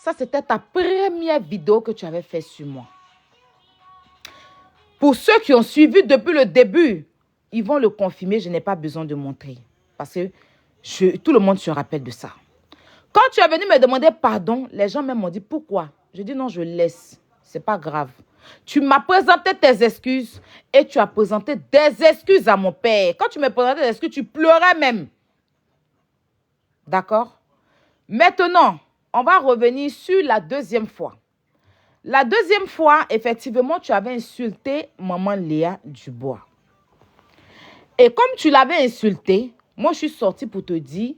Ça, c'était ta première vidéo que tu avais fait sur moi. Pour ceux qui ont suivi depuis le début, ils vont le confirmer. Je n'ai pas besoin de montrer. Parce que tout le monde se rappelle de ça. Quand tu es venu me demander pardon, les gens même m'ont dit pourquoi. Je dis non, je laisse. C'est pas grave. Tu m'as présenté tes excuses et tu as présenté des excuses à mon père. Quand tu me présentais des excuses, tu pleurais même. D'accord? Maintenant, on va revenir sur la deuxième fois. La deuxième fois, effectivement, tu avais insulté maman Léa Dubois. Et comme tu l'avais insulté, moi, je suis sortie pour te dire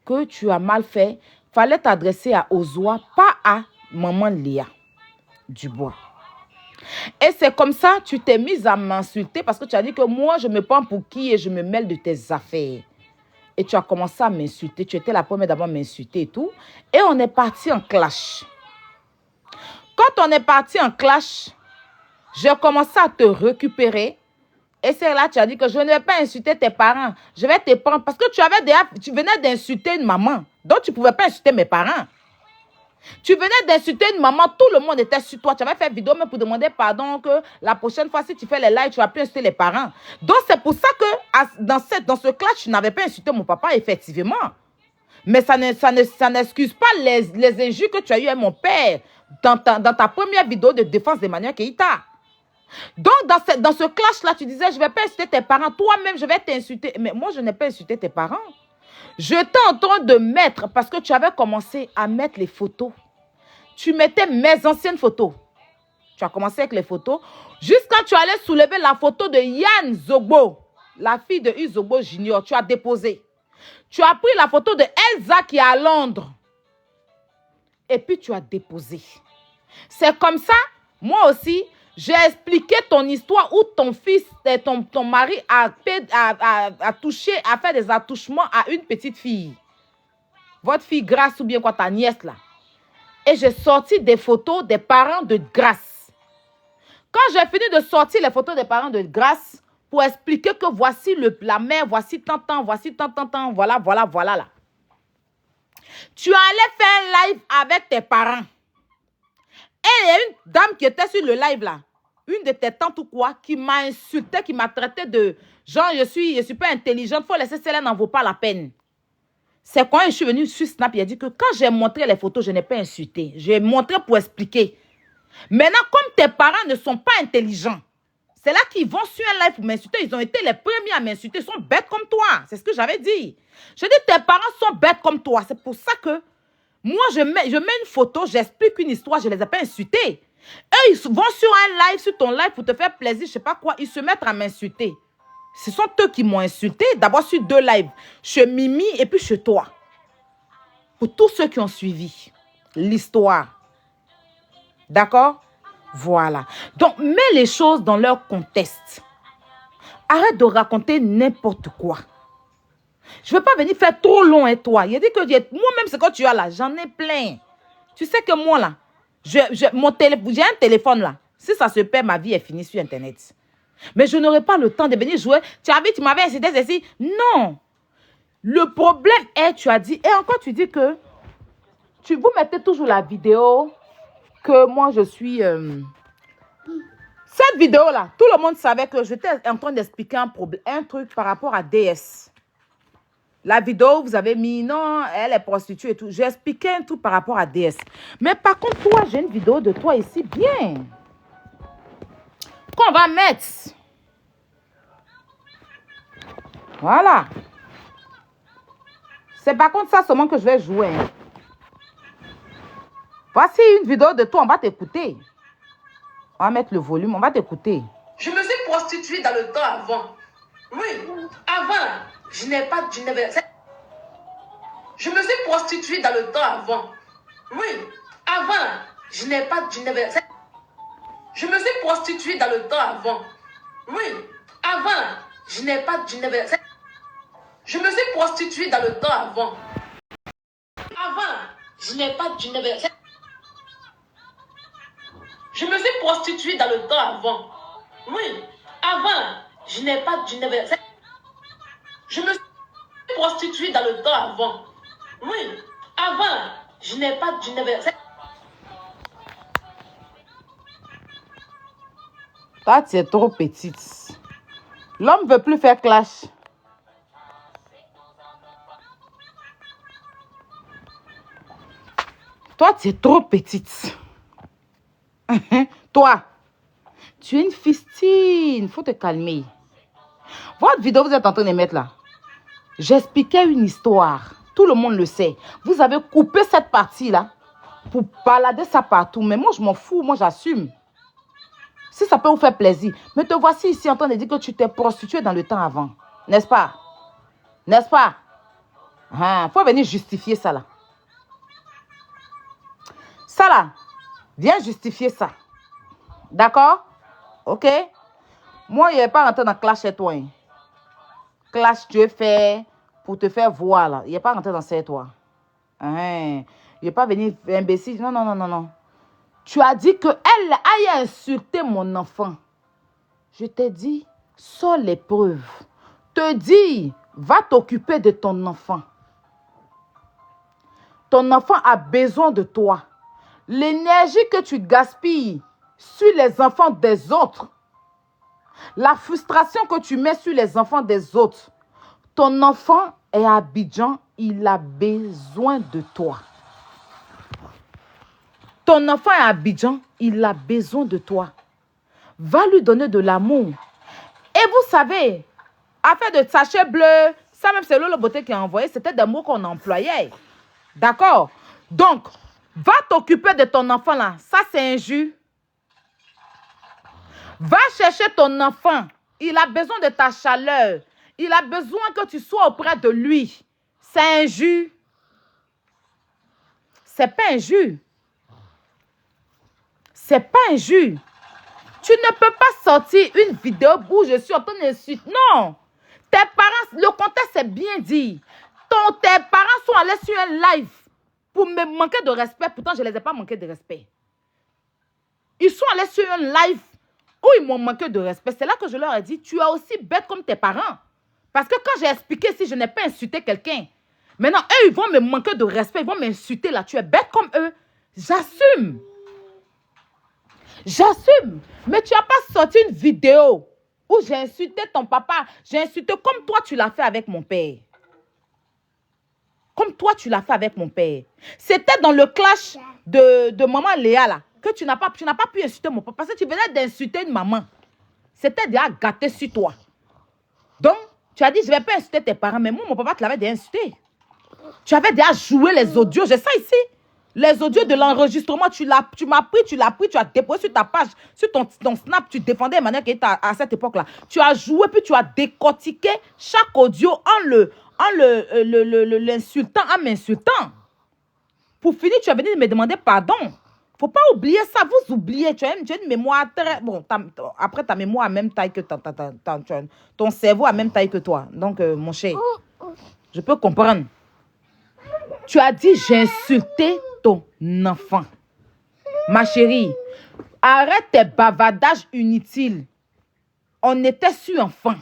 que tu as mal fait. Fallait t'adresser à Ozoa, pas à maman Léa Dubois. Et c'est comme ça que tu t'es mise à m'insulter parce que tu as dit que moi, je me prends pour qui et je me mêle de tes affaires. Et tu as commencé à m'insulter. Tu étais la première d'abord à m'insulter et tout. Et on est parti en clash. Quand on est parti en clash, j'ai commencé à te récupérer. Et c'est là que tu as dit que je ne vais pas insulter tes parents. Je vais te prendre. Parce que tu venais d'insulter une maman. Donc tu ne pouvais pas insulter mes parents. Tu venais d'insulter une maman. Tout le monde était sur toi. Tu avais fait vidéo même pour demander pardon que la prochaine fois, si tu fais les lives, tu vas plus insulter les parents. Donc c'est pour ça que dans ce clash, tu n'avais pas insulté mon papa, effectivement. Mais ça n'excuse pas les injures que tu as eues avec mon père dans ta première vidéo de défense d'Emmanuel Keïta. Donc, dans ce clash-là, tu disais, je ne vais pas insulter tes parents. Toi-même, je vais t'insulter. Mais moi, je n'ai pas insulté tes parents. J'étais en train de mettre, parce que tu avais commencé à mettre les photos. Tu mettais mes anciennes photos. Tu as commencé avec les photos. Jusqu'à tu allais soulever la photo de Yann Zogbo, la fille de Yves Zogbo Junior. Tu as déposé. Tu as pris la photo de Elsa qui est à Londres. Et puis, tu as déposé. C'est comme ça, moi aussi, j'ai expliqué ton histoire où ton fils, ton mari a touché, a fait des attouchements à une petite fille. Votre fille Grâce ou bien quoi, ta nièce là. Et j'ai sorti des photos des parents de Grâce. Quand j'ai fini de sortir les photos des parents de Grâce, pour expliquer que voici la mère, voici tant, voici tant, voilà là. Tu allais faire un live avec tes parents. Et il y a une dame qui était sur le live là, une de tes tantes ou quoi, qui m'a insulté, qui m'a traité de genre, je suis pas intelligente, faut laisser celle-là, n'en vaut pas la peine. C'est quand je suis venue sur Snap, il a dit que quand j'ai montré les photos, je n'ai pas insulté. J'ai montré pour expliquer. Maintenant, comme tes parents ne sont pas intelligents, c'est là qu'ils vont sur un live pour m'insulter. Ils ont été les premiers à m'insulter. Ils sont bêtes comme toi. C'est ce que j'avais dit. Je dis, tes parents sont bêtes comme toi. C'est pour ça que moi, je mets une photo, j'explique une histoire, je ne les ai pas insultés. Eux, ils vont sur un live, sur ton live pour te faire plaisir, je ne sais pas quoi, ils se mettent à m'insulter. Ce sont eux qui m'ont insulté, d'abord sur 2 lives, chez Mimi et puis chez toi. Pour tous ceux qui ont suivi l'histoire. D'accord? Voilà. Donc, mets les choses dans leur contexte. Arrête de raconter n'importe quoi. Je ne veux pas venir faire trop long, hein, toi. Il a dit que moi-même, ce que tu as là, j'en ai plein. Tu sais que moi, là, j'ai un téléphone, là. Si ça se perd, ma vie est finie sur Internet. Mais je n'aurai pas le temps de venir jouer. Tu m'avais incité ceci. Non. Le problème est, tu as dit, et encore tu dis que vous mettez toujours la vidéo que moi, je suis... Cette vidéo-là, tout le monde savait que j'étais en train d'expliquer un truc par rapport à DS. La vidéo, vous avez mis, non, elle est prostituée et tout. J'ai expliqué un truc par rapport à DS. Mais par contre, toi, j'ai une vidéo de toi ici, bien. Qu'on va mettre. Voilà. C'est par contre ça seulement que je vais jouer. Hein. Voici une vidéo de toi, on va t'écouter. On va mettre le volume, on va t'écouter. Je me suis prostituée dans le temps avant. Oui, avant, je me suis prostituée dans le temps avant. Oui, avant, je me suis prostituée dans le temps avant. Oui, avant, je me suis prostituée dans le temps avant. Avant, je me suis prostituée dans le temps avant. Oui, avant, je me suis prostituée dans le temps avant. Oui, avant, je n'ai pas Toi, tu es trop petite. L'homme ne veut plus faire clash. Toi, tu es trop petite. Toi, tu es une fistine. Faut te calmer. Votre vidéo, vous êtes en train de mettre là. J'expliquais une histoire. Tout le monde le sait. Vous avez coupé cette partie-là pour balader ça partout. Mais moi, je m'en fous. Moi, j'assume. Si ça peut vous faire plaisir. Mais te voici ici en train de dire que tu t'es prostituée dans le temps avant. N'est-ce pas? N'est-ce pas? Faut venir justifier ça là. Ça là, viens justifier ça. D'accord? Ok? Moi, je ne vais pas rentrer dans clash chez toi. Hein. Clash, tu es fait pour te faire voir là. Il n'est pas rentré dans chez toi. Il n'est pas venu imbécile. Non, non, non, non, non. Tu as dit qu'elle aille insulter mon enfant. Je t'ai dit, sors les preuves. Te dis, va t'occuper de ton enfant. Ton enfant a besoin de toi. L'énergie que tu gaspilles sur les enfants des autres, la frustration que tu mets sur les enfants des autres, ton enfant est à Abidjan, il a besoin de toi. Ton enfant est à Abidjan, il a besoin de toi. Va lui donner de l'amour. Et vous savez, affaire de sachet bleu, ça même c'est Lolo Beauté qui a envoyé, c'était des mots qu'on employait. D'accord? Donc, va t'occuper de ton enfant là. Ça, c'est injure. Va chercher ton enfant. Il a besoin de ta chaleur. Il a besoin que tu sois auprès de lui. C'est injure. C'est pas injure. C'est pas injure. Tu ne peux pas sortir une vidéo où je suis en train d'insulter. Non. Tes parents, le contexte est bien dit. Tes parents sont allés sur un live pour me manquer de respect. Pourtant, je ne les ai pas manqué de respect. Ils sont allés sur un live où ils m'ont manqué de respect. C'est là que je leur ai dit, tu es aussi bête comme tes parents. Parce que quand j'ai expliqué, si je n'ai pas insulté quelqu'un, maintenant, eux, ils vont me manquer de respect, ils vont m'insulter là. Tu es bête comme eux. J'assume. J'assume. Mais tu n'as pas sorti une vidéo où j'ai insulté ton papa. J'ai insulté comme toi, tu l'as fait avec mon père. Comme toi, tu l'as fait avec mon père. C'était dans le clash de maman Léa là. Que tu n'as pas pu insulter mon papa. Parce que tu venais d'insulter une maman. C'était déjà gâté sur toi. Donc, tu as dit, je ne vais pas insulter tes parents. Mais moi, mon papa, tu l'avais déjà insulté. Tu avais déjà joué les audios. J'ai ça ici. Les audios de l'enregistrement, tu m'as pris, tu as déposé sur ta page, sur ton Snap, tu défendais Emmanuel Keita à cette époque-là. Tu as joué, puis tu as décortiqué chaque audio en l'insultant, en m'insultant. Pour finir, tu as venu me demander pardon. Faut pas oublier ça, vous oubliez. Tu as une mémoire très... Bon, après, ta mémoire a même taille que ton cerveau a même taille que toi. Donc, mon cher, je peux comprendre. Tu as dit, j'ai insulté ton enfant. Ma chérie, arrête tes bavardages inutiles. On était sur enfant.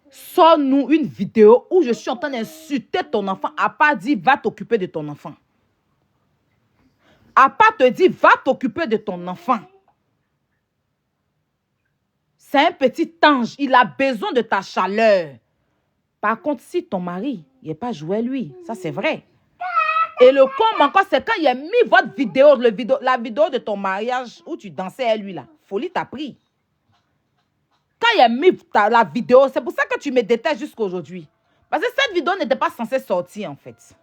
Sors-nous une vidéo où je suis en train d'insulter ton enfant. À part dire, va t'occuper de ton enfant. À part te dire, va t'occuper de ton enfant. C'est un petit ange. Il a besoin de ta chaleur. Par contre, si ton mari, il n'est pas joué lui, ça c'est vrai. Et le comble encore, c'est quand il a mis votre vidéo, la vidéo de ton mariage où tu dansais à lui là. Folie t'a pris. Quand il a mis la vidéo, c'est pour ça que tu me détestes jusqu'à aujourd'hui. Parce que cette vidéo n'était pas censée sortir en fait.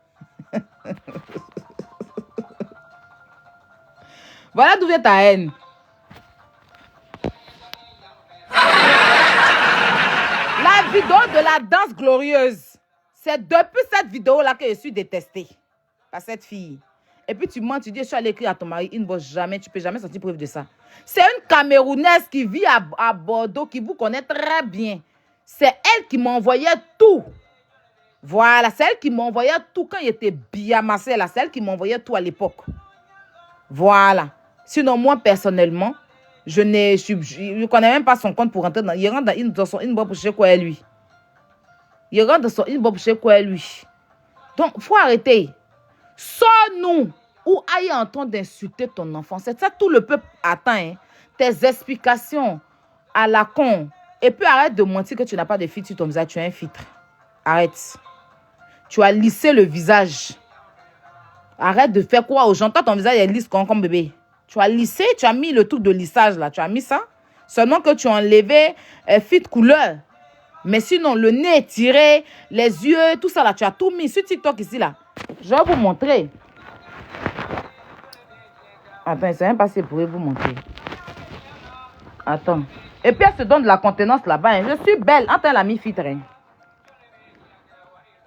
Voilà d'où vient ta haine. La vidéo de la danse glorieuse. C'est depuis cette vidéo-là que je suis détestée. Par cette fille. Et puis tu mens, tu dis, je suis allée écrire à ton mari, il ne bosse jamais, tu ne peux jamais sentir preuve de ça. C'est une Camerounaise qui vit à Bordeaux, qui vous connaît très bien. C'est elle qui m'envoyait tout. Voilà, c'est elle qui m'envoyait tout quand il était bien amassé là. C'est elle qui m'envoyait tout à l'époque. Voilà. Sinon, moi, personnellement, je ne connais même pas son compte pour rentrer dans... Il rentre dans son inbox pour chercher quoi est lui. Il rentre dans son inbox pour chercher quoi est lui. Donc, il faut arrêter. Sors-nous ou aille en train d'insulter ton enfant. C'est ça tout le peuple attend. Hein. Tes explications. à la con. Et puis arrête de mentir que tu n'as pas de filtre sur ton visage. Tu as un filtre. Arrête. Tu as lissé le visage. Arrête de faire quoi aux gens. Toi, ton visage est lisse comme bébé. Tu as lissé, tu as mis le truc de lissage là. Tu as mis ça. Seulement que tu as enlevé filtre couleur. Mais sinon, le nez est tiré, les yeux, tout ça là. Tu as tout mis sur TikTok ici là. Je vais vous montrer. Attends, c'est même pas si je pourrais vous montrer. Attends. Et puis elle se donne de la contenance là-bas. Hein. Je suis belle. Attends, elle a mis filtre. Hein.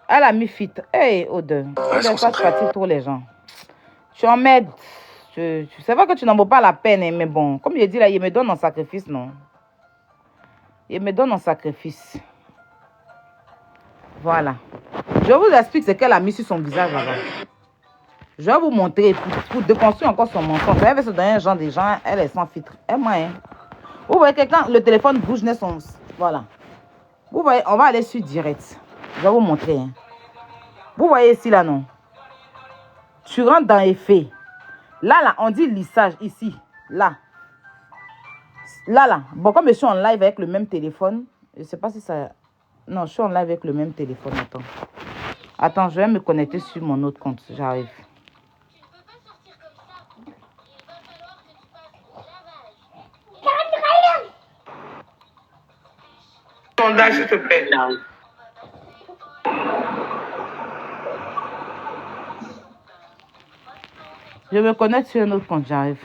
Elle a mis filtre. Hey, Ode. Tu fatigues trop les gens. Tu en m'aides. Tu sais pas que tu n'en vaut pas la peine. Hein, mais bon, comme je dis là, il me donne en sacrifice, non? Il me donne en sacrifice. Voilà. Je vous explique ce qu'elle a mis sur son visage là-bas. Je vais vous montrer pour déconstruire encore son mensonge. Elle veut se donner un genre de gens, elle est sans filtre. Elle moi, hein. Vous voyez que quand le téléphone bouge, voilà. Vous voyez, on va aller sur direct. Je vais vous montrer. Hein. Vous voyez ici, là, non? Tu rentres dans effet. Là, on dit lissage ici. Là. Là. Bon, comme je suis en live avec le même téléphone, je ne sais pas si ça... Non, je suis en live avec le même téléphone. Attends, je vais me connecter sur mon autre compte. J'arrive. Sondage, s'il te plaît. Je me connecte sur un autre compte, j'arrive.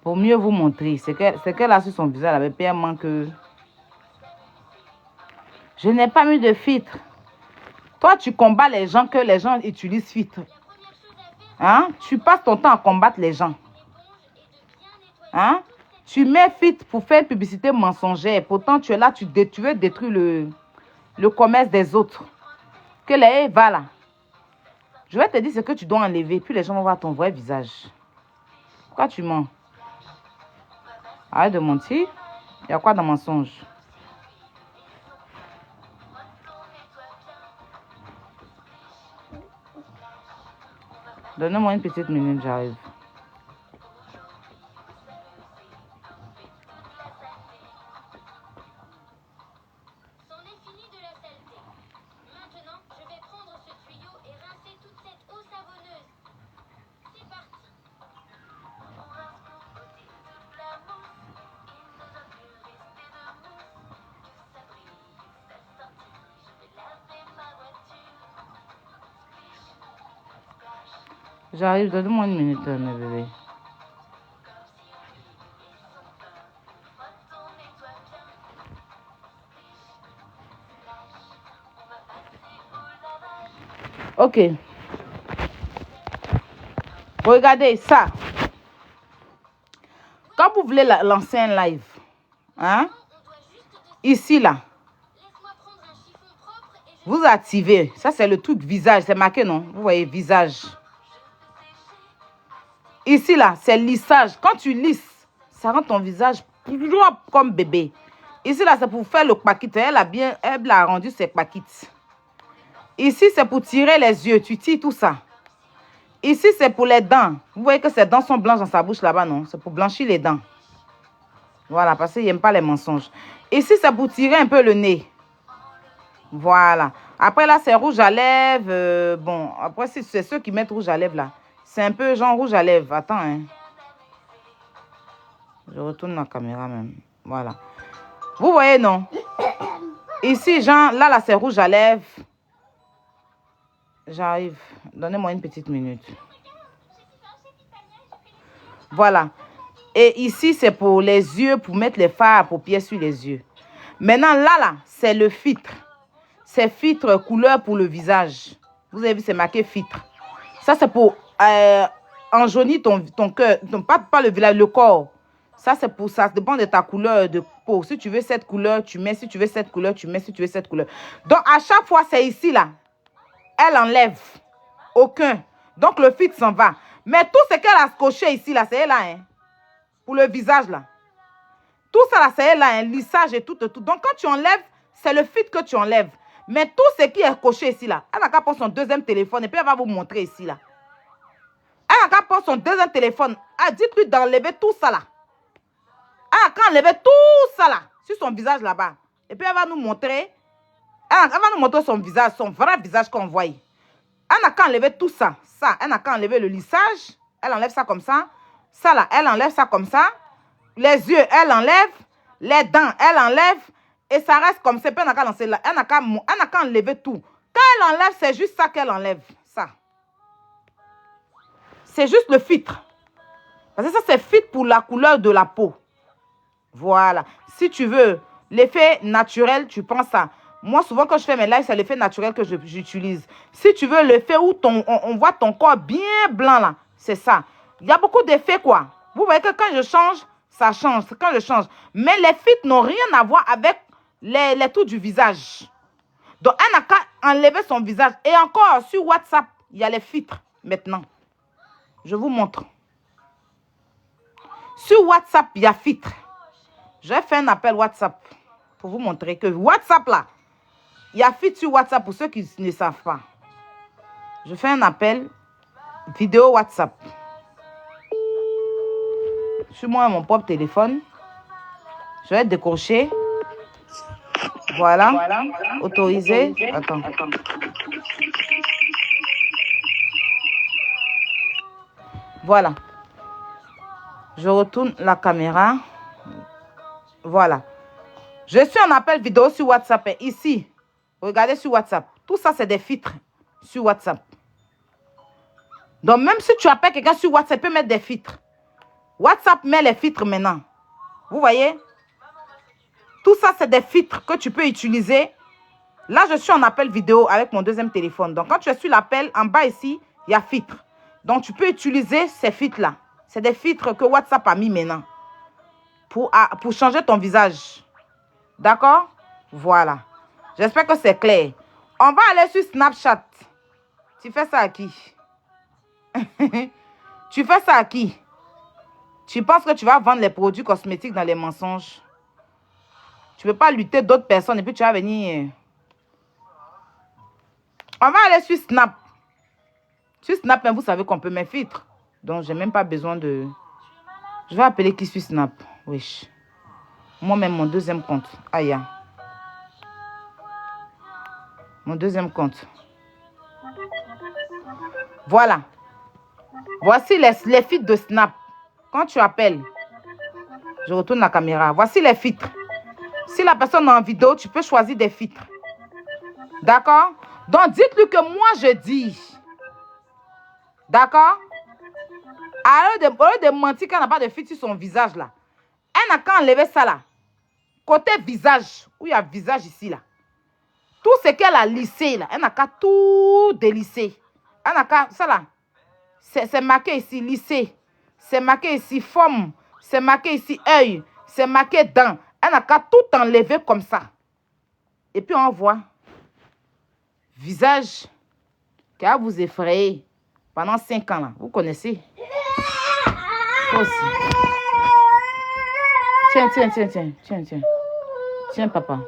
Pour mieux vous montrer. C'est qu'elle a sur son visage avec paiement que... Je n'ai pas mis de filtre. Toi, tu combats les gens que les gens utilisent filtre. Hein? Tu passes ton temps à combattre les gens. Hein? Tu mets filtre pour faire publicité mensongère. Pourtant, tu es là, tu veux détruire le commerce des autres. Que les va là. Je vais te dire ce que tu dois enlever. Puis les gens vont voir ton vrai visage. Pourquoi tu mens? Arrête de mentir. Il y a quoi dans mensonge? Donne-moi une petite minute, j'arrive. J'arrive, donne-moi une minute, mes bébés. Ok. Regardez ça. Quand vous voulez lancer un live, hein, ici, là, vous activez. Ça, c'est le truc visage. C'est marqué, non? Vous voyez, visage. Ici, là, c'est lissage. Quand tu lisses, ça rend ton visage comme bébé. Ici, là, c'est pour faire le paquite. Elle a rendu ses paquites. Ici, c'est pour tirer les yeux. Tu tires tout ça. Ici, c'est pour les dents. Vous voyez que ses dents sont blanches dans sa bouche là-bas, non? C'est pour blanchir les dents. Voilà, parce qu'il n'aime pas les mensonges. Ici, c'est pour tirer un peu le nez. Voilà. Après, là, c'est rouge à lèvres. Bon, après, c'est ceux qui mettent rouge à lèvres, là. C'est un peu genre rouge à lèvres. Attends, hein. Je retourne la caméra même. Voilà. Vous voyez, non? Ici, genre, là, c'est rouge à lèvres. J'arrive. Donnez-moi une petite minute. Voilà. Et ici, c'est pour les yeux, pour mettre les fards à paupières sur les yeux. Maintenant, là, c'est le filtre. C'est filtre couleur pour le visage. Vous avez vu, c'est marqué filtre. Ça, c'est pour enjaunir ton cœur. Pas le visage, le corps. Ça, c'est pour ça. Ça dépend de ta couleur de peau. Si tu veux cette couleur, tu mets. Si tu veux cette couleur, tu mets. Si tu veux cette couleur. Donc, à chaque fois, c'est ici, là. Elle enlève. Aucun. Donc, le filtre s'en va. Mais tout ce qu'elle a coché ici, là, c'est elle, là, hein. Pour le visage, là. Tout ça, là, c'est elle, là, un lissage et tout. Donc, quand tu enlèves, c'est le filtre que tu enlèves. Mais tout ce qui est coché ici, là, elle n'a qu'à prendre son deuxième téléphone et puis elle va vous montrer ici, là. Elle n'a qu'à prendre son deuxième téléphone. Dites-lui d'enlever tout ça, là. Elle n'a qu'à enlever tout ça là, sur son visage là-bas. Et puis elle va nous montrer, elle va nous montrer son visage, son vrai visage qu'on voit. Elle n'a qu'à enlever tout ça. Ça, elle n'a qu'à enlever le lissage. Elle enlève ça comme ça. Ça là, elle enlève ça comme ça. Les yeux, elle enlève. Les dents, elle enlève. Et ça reste comme ça. Elle n'a qu'à lancer là. Elle n'a qu'à enlever tout. Quand elle enlève, c'est juste ça qu'elle enlève. Ça. C'est juste le filtre. Parce que ça, c'est filtre pour la couleur de la peau. Voilà. Si tu veux l'effet naturel, tu prends ça. Moi, souvent, quand je fais mes lives, c'est l'effet naturel que j'utilise. Si tu veux l'effet où on voit ton corps bien blanc, là, c'est ça. Il y a beaucoup d'effets, quoi. Vous voyez que quand je change, ça change. C'est quand je change. Mais les filtres n'ont rien à voir avec les tours du visage. Donc, elle n'a qu'à enlever son visage. Et encore, sur WhatsApp, il y a les filtres maintenant. Je vous montre. Sur WhatsApp, il y a filtre. Je vais faire un appel WhatsApp pour vous montrer que WhatsApp, là, il y a filtre sur WhatsApp pour ceux qui ne savent pas. Je fais un appel vidéo WhatsApp. Sur moi, mon propre téléphone. Je vais décrocher. Voilà. Autoriser. Attends. Voilà. Je retourne la caméra. Voilà. Je suis en appel vidéo sur WhatsApp. Ici, regardez sur WhatsApp. Tout ça, c'est des filtres sur WhatsApp. Donc, même si tu appelles quelqu'un sur WhatsApp, tu peux mettre des filtres. WhatsApp met les filtres maintenant. Vous voyez? Tout ça, c'est des filtres que tu peux utiliser. Là, je suis en appel vidéo avec mon deuxième téléphone. Donc, quand tu es sur l'appel, en bas ici, il y a filtres. Donc, tu peux utiliser ces filtres-là. C'est des filtres que WhatsApp a mis maintenant. Pour changer ton visage. D'accord? Voilà. J'espère que c'est clair. On va aller sur Snapchat. Tu fais ça à qui? Tu fais ça à qui? Tu penses que tu vas vendre les produits cosmétiques dans les mensonges? Tu ne peux pas lutter d'autres personnes et puis tu vas venir... On va aller sur Snap. Sur Snap, vous savez qu'on peut mettre filtre. Donc, je n'ai même pas besoin de... Je vais appeler qui sur Snap? Wesh. Moi-même, mon deuxième compte. Aïe. Mon deuxième compte. Voilà. Voici les filtres de Snap. Quand tu appelles, je retourne la caméra. Voici les filtres. Si la personne est en vidéo, tu peux choisir des filtres. D'accord? Donc, dites-lui que moi, je dis. D'accord? Au lieu de mentir qu'elle n'a pas de filtre sur son visage, là. Elle n'a qu'à enlever ça, là. Côté visage, où il y a visage ici, là. Tout ce qu'elle a lissé, là. Elle n'a qu'à tout délisser. Elle n'a qu'à... Ça, là. C'est marqué ici, lissé. C'est marqué ici, forme. C'est marqué ici, œil. C'est marqué dents. Elle n'a qu'à tout enlever comme ça. Et puis, on voit. Visage qui va vous effrayer pendant 5 ans, là. Vous connaissez? Aussi. Tiens. Tiens, papa.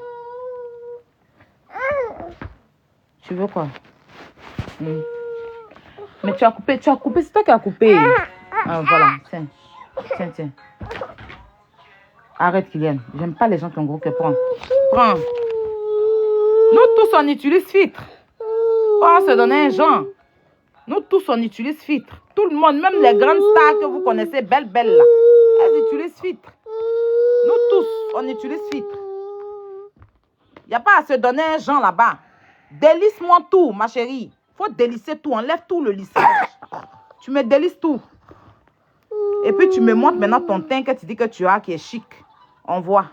Tu veux quoi? Mais tu as coupé, c'est toi qui as coupé. Ah, voilà, tiens. Arrête, Kylian. J'aime pas les gens qui ont gros cœur. Prends. Nous tous, on utilise filtre. On se donne un genre. Nous tous, on utilise filtre. Tout le monde, même les grandes stars que vous connaissez, belles là. Elles utilisent filtre. Nous tous, on utilise filtre. Il n'y a pas à se donner un genre là-bas. Délisse-moi tout, ma chérie. Il faut délisser tout. Enlève tout le lissage. Tu me délisses tout. Et puis, tu me montres maintenant ton teint que tu dis que tu as, qui est chic. On voit.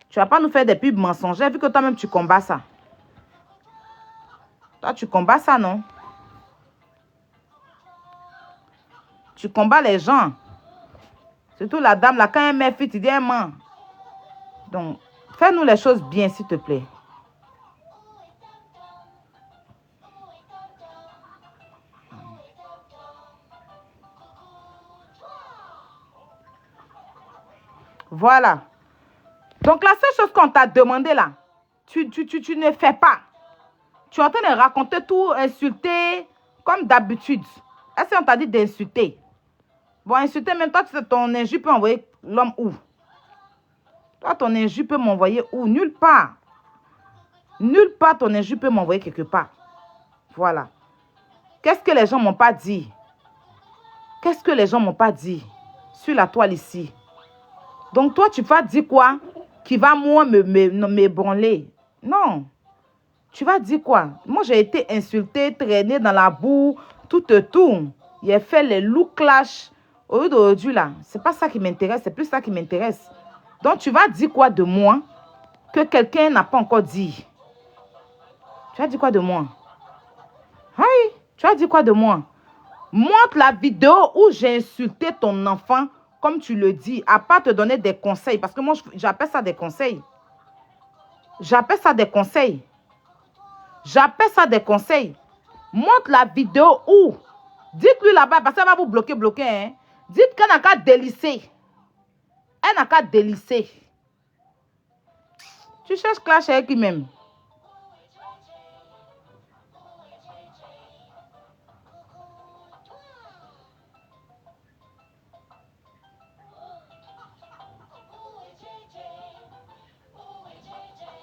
Tu ne vas pas nous faire des pubs mensongères vu que toi-même, tu combats ça. Toi, tu combats ça, non? Tu combats les gens. Surtout la dame, là, quand elle met fit, tu dis, elle ment. Donc, fais-nous les choses bien, s'il te plaît. Voilà. Donc, la seule chose qu'on t'a demandé, là, tu ne fais pas. Tu es en train de raconter tout, insulter, comme d'habitude. Est-ce qu'on t'a dit d'insulter? Bon, insulter, même toi, ton injure peut envoyer l'homme où? Toi, ton injure peut m'envoyer où? Nulle part. Nulle part, ton injure peut m'envoyer quelque part. Voilà. Qu'est-ce que les gens m'ont pas dit? Qu'est-ce que les gens m'ont pas dit sur la toile ici? Donc, toi, tu vas dire quoi? Qui va, moi, m'ébranler? Non. Tu vas dire quoi? Moi, j'ai été insultée, traînée dans la boue, tout. Il a fait les loups clash. Au lieu d'aujourd'hui, là, c'est pas ça qui m'intéresse, c'est plus ça qui m'intéresse. Donc, tu vas dire quoi de moi que quelqu'un n'a pas encore dit? Tu vas dire quoi de moi? Oui, tu vas dire quoi de moi? Montre la vidéo où j'ai insulté ton enfant, comme tu le dis, à pas te donner des conseils. Parce que moi, j'appelle ça des conseils. J'appelle ça des conseils. J'appelle ça des conseils. Montre la vidéo où. Dites-lui là-bas, parce qu'elle va vous bloquer, hein. Dites qu'elle n'a qu'à délisser. Elle n'a qu'à délisser. Tu cherches clash avec lui-même.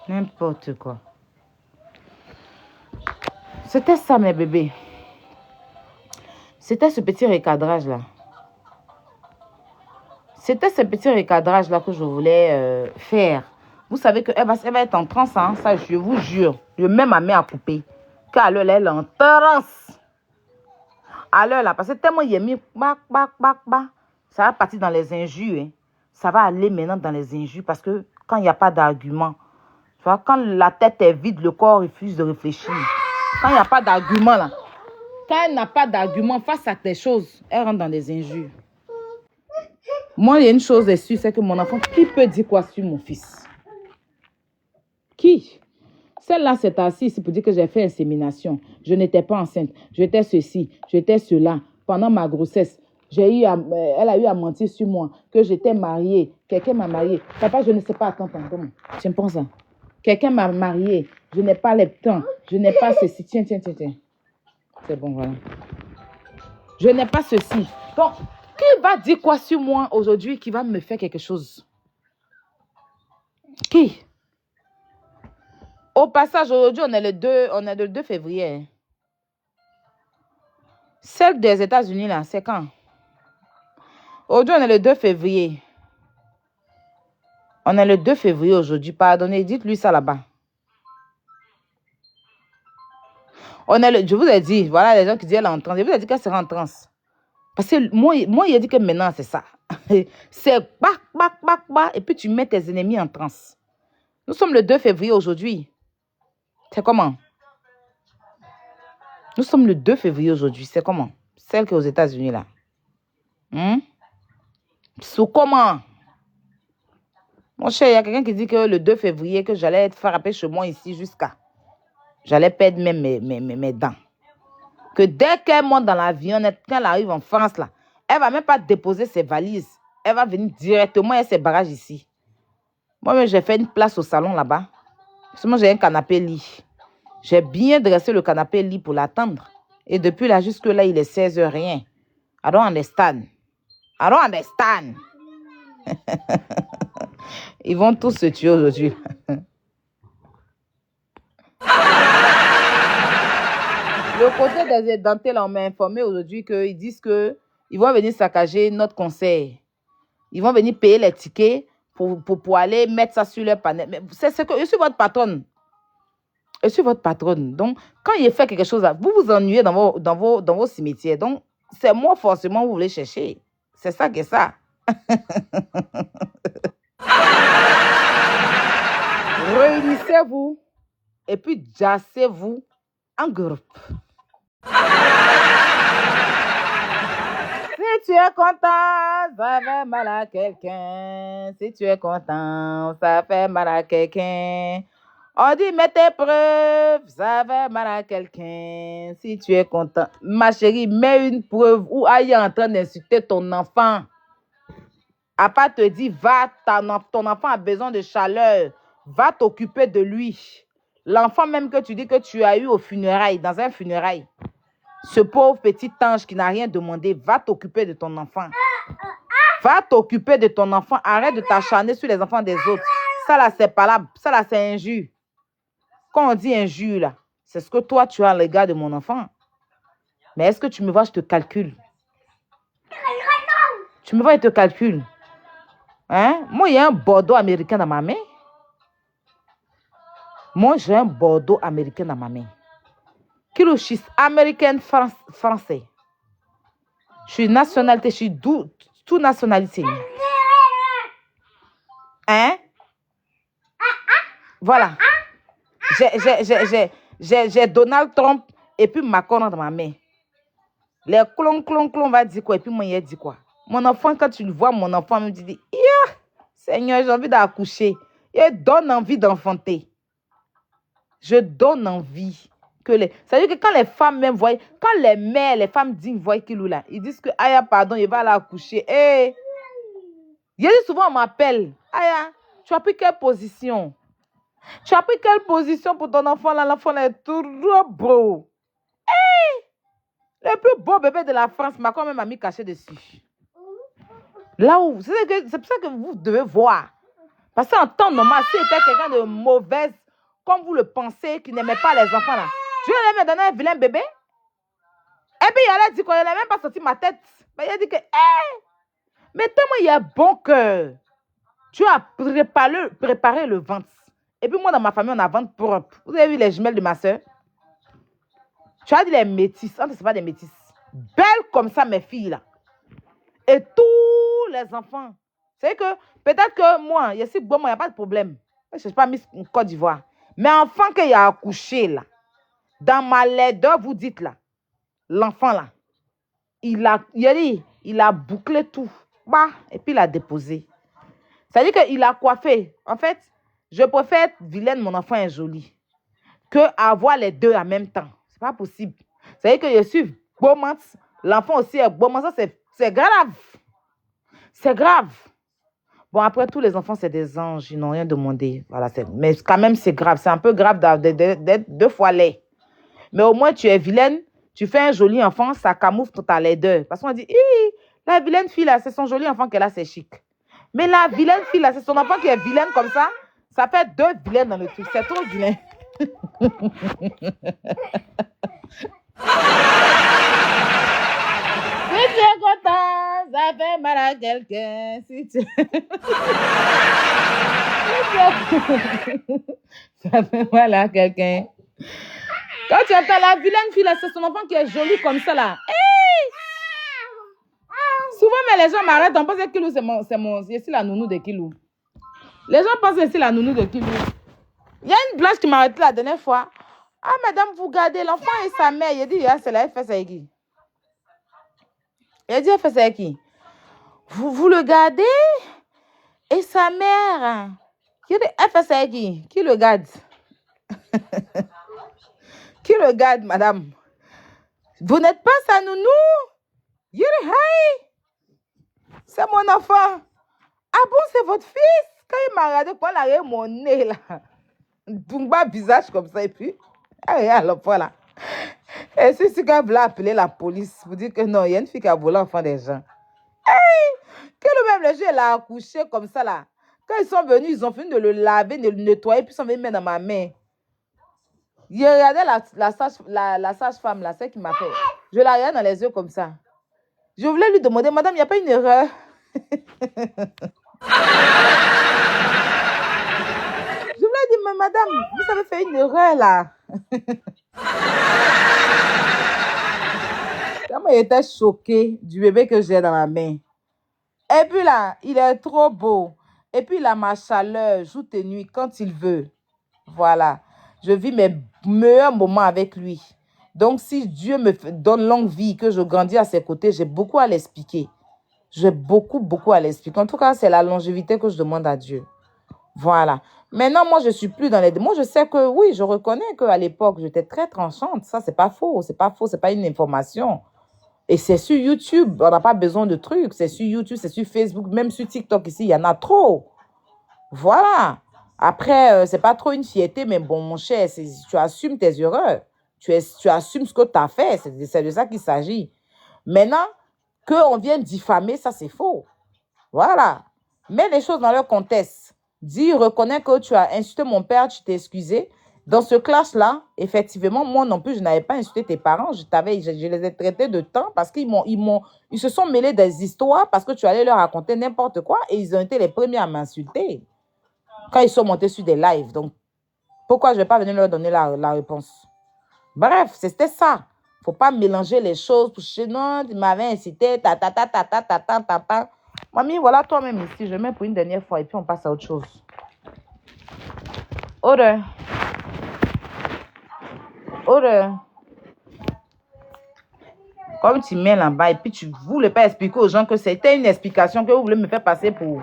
N'importe quoi. C'était ça, mes bébés. C'était ce petit recadrage-là. C'était ce petit recadrage-là que je voulais faire. Vous savez qu'elle va être en transe, hein? Ça, je vous jure. Je mets ma main à couper. Car elle est en transe. À l'heure, là, parce que tellement il est mis, ça va partir dans les injures. Hein. Ça va aller maintenant dans les injures parce que quand il n'y a pas d'argument, tu vois, quand la tête est vide, le corps refuse de réfléchir. Quand il n'y a pas d'argument, là, quand elle n'a pas d'argument face à des choses, elle rentre dans les injures. Moi, il y a une chose est sûre, c'est que mon enfant, qui peut dire quoi sur mon fils? Qui? Celle-là s'est assise pour dire que j'ai fait insémination. Je n'étais pas enceinte. J'étais ceci, j'étais cela. Pendant ma grossesse, elle a eu à mentir sur moi, que j'étais mariée. Quelqu'un m'a mariée. Papa, je ne sais pas. Attends. Tu me penses ça? Quelqu'un m'a mariée. Je n'ai pas les temps. Je n'ai pas ceci. Tiens. C'est bon, voilà. Je n'ai pas ceci. Donc, qui va dire quoi sur moi aujourd'hui qui va me faire quelque chose? Qui? Au passage, aujourd'hui, on est le 2 février. Celle des États-Unis, là, c'est quand? Aujourd'hui, on est le 2 février. On est le 2 février aujourd'hui. Pardonnez, dites-lui ça là-bas. Je vous ai dit, voilà les gens qui disent elle est en transe. Je vous ai dit qu'elle sera en transe. Parce que moi, il a dit que maintenant, c'est ça. C'est bac. Et puis, tu mets tes ennemis en transe. Nous sommes le 2 février aujourd'hui. C'est comment? Nous sommes le 2 février aujourd'hui. C'est comment? Celle qui est aux États-Unis, là. C'est comment? Mon cher, il y a quelqu'un qui dit que le 2 février, que j'allais être frappée chez moi ici jusqu'à... J'allais perdre même mes dents. Que dès qu'elle monte dans l'avion, quand elle arrive en France, là, elle ne va même pas déposer ses valises. Elle va venir directement et ses bagages ici. Moi-même, j'ai fait une place au salon là-bas. Seulement, j'ai un canapé lit. J'ai bien dressé le canapé lit pour l'attendre. Et depuis là, jusque là, il est 16h rien. I don't understand. Ils vont tous se tuer aujourd'hui. Le côté des dentelles, on m'a informé aujourd'hui qu'ils disent qu'ils vont venir saccager notre conseil. Ils vont venir payer les tickets pour aller mettre ça sur leur panel. C'est que je suis votre patronne. Je suis votre patronne. Donc, quand il fait quelque chose, vous vous ennuyez dans vos cimetières. Donc, c'est moi forcément que vous voulez chercher. C'est ça que ça. Réunissez-vous et puis jassez-vous en groupe. Si tu es content, ça fait mal à quelqu'un. Si tu es content, ça fait mal à quelqu'un. On dit, mets tes preuves, ça fait mal à quelqu'un. Si tu es content. Ma chérie, mets une preuve où elle est en train d'insulter ton enfant. À part te dire, va, ton enfant a besoin de chaleur. Va t'occuper de lui. L'enfant même que tu dis que tu as eu au funérailles, dans un funérail. Ce pauvre petit ange qui n'a rien demandé, va t'occuper de ton enfant. Va t'occuper de ton enfant. Arrête de t'acharner sur les enfants des autres. Ça là, c'est pas là. Ça là, c'est injure. Quand on dit injure, là, c'est ce que toi, tu as à l'égard de mon enfant. Mais est-ce que tu me vois, je te calcule. Tu me vois, je te calcule. Hein? Moi, il y a un Bordeaux américain dans ma main. Moi, j'ai un Bordeaux américain dans ma main. Kilo, je suis américaine français. Je suis nationalité, je suis tout nationalité. Hein? Voilà. J'ai Donald Trump et puis Macron dans ma main. Les clon va dire quoi et puis moi, il dit quoi? Mon enfant, quand tu le vois, mon enfant me dit, Seigneur, j'ai envie d'accoucher. Il donne envie d'enfanter. Je donne envie. C'est-à-dire que quand les femmes même voient, quand les mères, les femmes dignes voient qu'il ou là, ils disent que, Aya, pardon, il va aller accoucher. Eh, il y a souvent, on m'appelle, Aya, tu as pris quelle position? Tu as pris quelle position pour ton enfant là? L'enfant là est trop beau. Hey! Le plus beau bébé de la France, Macron même a mis caché dessus. Là où, c'est pour ça que vous devez voir. Parce qu'en temps normal, si c'était quelqu'un de mauvaise, comme vous le pensez, qui n'aimait pas les enfants là, je lui ai donné un vilain bébé. Et puis il a dit quoi? Il n'a même pas sorti ma tête. Mais il a dit que, hey! Mais tellement il a bon cœur. Tu as préparé le ventre. Et puis moi, dans ma famille, on a ventre propre. Vous avez vu les jumelles de ma soeur? Tu as dit les métisses. Ce n'est pas des métisses. Belles comme ça, mes filles, là. Et tous les enfants. C'est que, peut-être que moi, il n'y a pas de problème. Je ne suis pas mis en Côte d'Ivoire. Mais enfant qu'il a accouché, là, dans ma laideur, vous dites, là, l'enfant, là, il a bouclé tout. Bah, et puis il a déposé. C'est-à-dire qu'il a coiffé. En fait, je préfère être vilaine, mon enfant est joli, que avoir les deux en même temps. C'est pas possible. C'est-à-dire que je suis gourmande, l'enfant aussi est gourmand. Ça, c'est grave. C'est grave. Bon, après, tous les enfants, c'est des anges. Ils n'ont rien demandé. Voilà, mais quand même, c'est grave. C'est un peu grave d'être 2 fois laid. Mais au moins, tu es vilaine. Tu fais un joli enfant, ça camoufle ta laideur. Parce qu'on dit, la vilaine fille, là, c'est son joli enfant qu'elle a, c'est chic. Mais la vilaine fille, là, c'est son enfant qui est vilaine comme ça. Ça fait 2 vilaines dans le truc. C'est trop vilain. Si tu es content, ça fait mal à quelqu'un. Si tu... ça fait mal à quelqu'un. Quand tu entends la vilaine fille, là, c'est son enfant qui est joli comme ça, là. Hey! Souvent, mais les gens m'arrêtent. On pense que Kilou, c'est la nounou de Kilou. Les gens pensent que c'est la nounou de Kilou. Il y a une blanche qui m'a arrêté la dernière fois. Ah, madame, vous gardez l'enfant et sa mère. Il a dit, c'est là, elle fait ça avec qui? Il a dit, elle fait ça avec qui? Vous le gardez et sa mère. Il a dit, elle fait ça avec qui? Qui le garde? Qui le garde, madame? Vous n'êtes pas sa nounou? Il a dit, hey! C'est mon enfant. Ah bon, c'est votre fils? Quand il m'a regardé, quand il a regardé mon nez, là, donc, visage comme ça, et puis, regarde l'enfant, là. Et si quand vous voulez appeler la police, vous dites que non, il y a une fille qui a volé l'enfant des gens. Hey! Que même le jeu, elle a accouché comme ça, là. Quand ils sont venus, ils ont fini de le laver, de le nettoyer, puis ils sont venus mettre dans ma main. Il regardait la sage-femme, là, celle qui m'a fait. Je la regarde dans les yeux comme ça. Je voulais lui demander, madame, il n'y a pas une erreur? Je voulais dire, mais madame, vous avez fait une erreur là. Comment il était choqué du bébé que j'ai dans la main. Et puis là, il est trop beau. Et puis il a ma chaleur, jour et nuit, quand il veut. Voilà. Je vis mes meilleurs moments avec lui. Donc, si Dieu me donne longue vie, que je grandis à ses côtés, j'ai beaucoup à l'expliquer. J'ai beaucoup à l'expliquer. En tout cas, c'est la longévité que je demande à Dieu. Voilà. Maintenant, moi, je ne suis plus dans les... Moi, je sais que, oui, je reconnais qu'à l'époque, j'étais très tranchante. Ça, c'est pas faux. C'est pas faux. C'est pas une information. Et c'est sur YouTube. On n'a pas besoin de trucs. C'est sur YouTube, c'est sur Facebook. Même sur TikTok, ici, il y en a trop. Voilà. Après, c'est pas trop une fierté, mais bon, mon cher, tu assumes tes erreurs. Tu assumes ce que tu as fait. C'est de ça qu'il s'agit. Maintenant, qu'on vienne diffamer, ça, c'est faux. Voilà. Mets les choses dans leur contexte. Dis, reconnais que tu as insulté mon père, tu t'es excusé. Dans ce clash-là, effectivement, moi non plus, je n'avais pas insulté tes parents. Je les ai traités de temps parce ils se sont mêlés des histoires parce que tu allais leur raconter n'importe quoi et ils ont été les premiers à m'insulter quand ils sont montés sur des lives. Donc, pourquoi je ne vais pas venir leur donner la réponse? Bref, c'était ça. Il ne faut pas mélanger les choses. Non, tu m'avais incité, ta. Mamie, voilà toi-même ici. Je mets pour une dernière fois et puis on passe à autre chose. Odeur. Comme tu mets là-bas et puis tu ne voulais pas expliquer aux gens que c'était une explication que vous voulez me faire passer pour...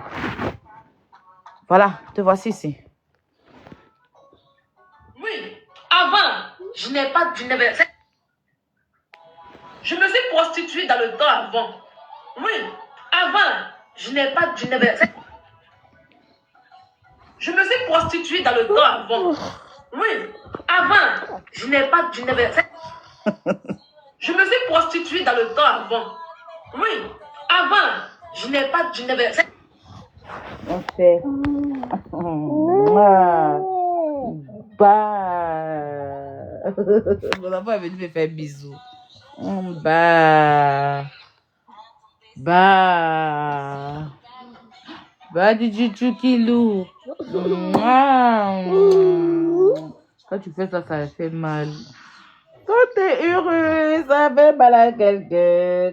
Voilà, te voici ici. Oui, avant, je me suis prostituée dans le temps avant. Oui, avant, je me suis prostituée dans le temps avant. Oui, avant, je me suis prostituée dans le temps avant. Oui, avant, On fait... Mon enfant est venu me faire bisous. Du chukilou. Quand tu fais ça, ça fait mal. Quand t'es heureux, ça fait mal à quelqu'un.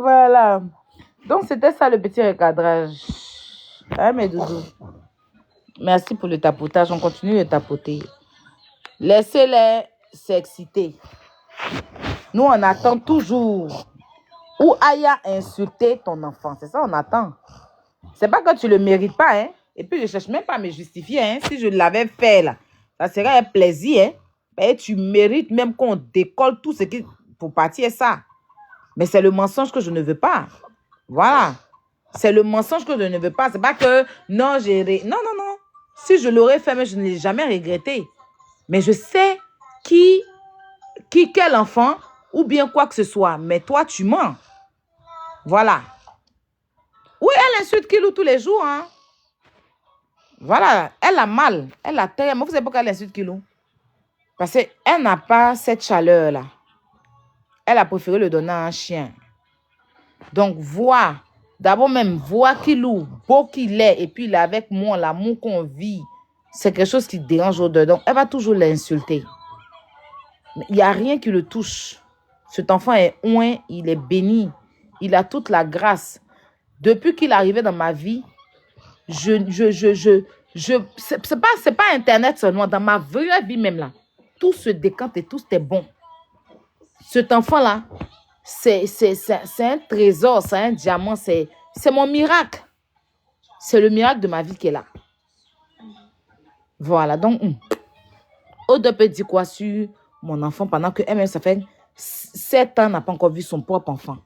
Voilà. Donc, c'était ça le petit recadrage. Hein, mes doudous? Merci pour le tapotage. On continue de tapoter. Laissez-les s'exciter. Nous, on attend toujours où Aya a insulté ton enfant. C'est ça, on attend. C'est pas que tu le mérites pas, hein. Et puis, je cherche même pas à me justifier, hein. Si je l'avais fait, là, ça serait un plaisir, hein. Et tu mérites même qu'on décolle tout ce qui... pour partir ça. Mais c'est le mensonge que je ne veux pas. Voilà. C'est le mensonge que je ne veux pas. C'est pas que, non, Non. Si je l'aurais fait, mais je ne l'ai jamais regretté. Mais je sais quel enfant, ou bien quoi que ce soit. Mais toi, tu mens. Voilà. Oui, elle insulte Kilou tous les jours, hein. Voilà. Elle a mal. Elle a tellement... Vous savez pourquoi elle insulte Kilou? Parce qu'elle n'a pas cette chaleur-là. Elle a préféré le donner à un chien. Donc, d'abord même, voir Kilou, beau qu'il est, et puis il est avec moi, l'amour qu'on vit, c'est quelque chose qui dérange au-dedans. Donc, elle va toujours l'insulter. Mais il n'y a rien qui le touche. Cet enfant est oint, il est béni. Il a toute la grâce. Depuis qu'il est arrivé dans ma vie, c'est pas Internet seulement, dans ma vraie vie même là, tout se décante et tout est bon. Cet enfant-là, c'est un trésor, c'est un diamant, c'est mon miracle. C'est le miracle de ma vie qui est là. Voilà, donc, Aude peut dire quoi sur mon enfant pendant que elle-même, ça fait 7 ans, n'a pas encore vu son propre enfant.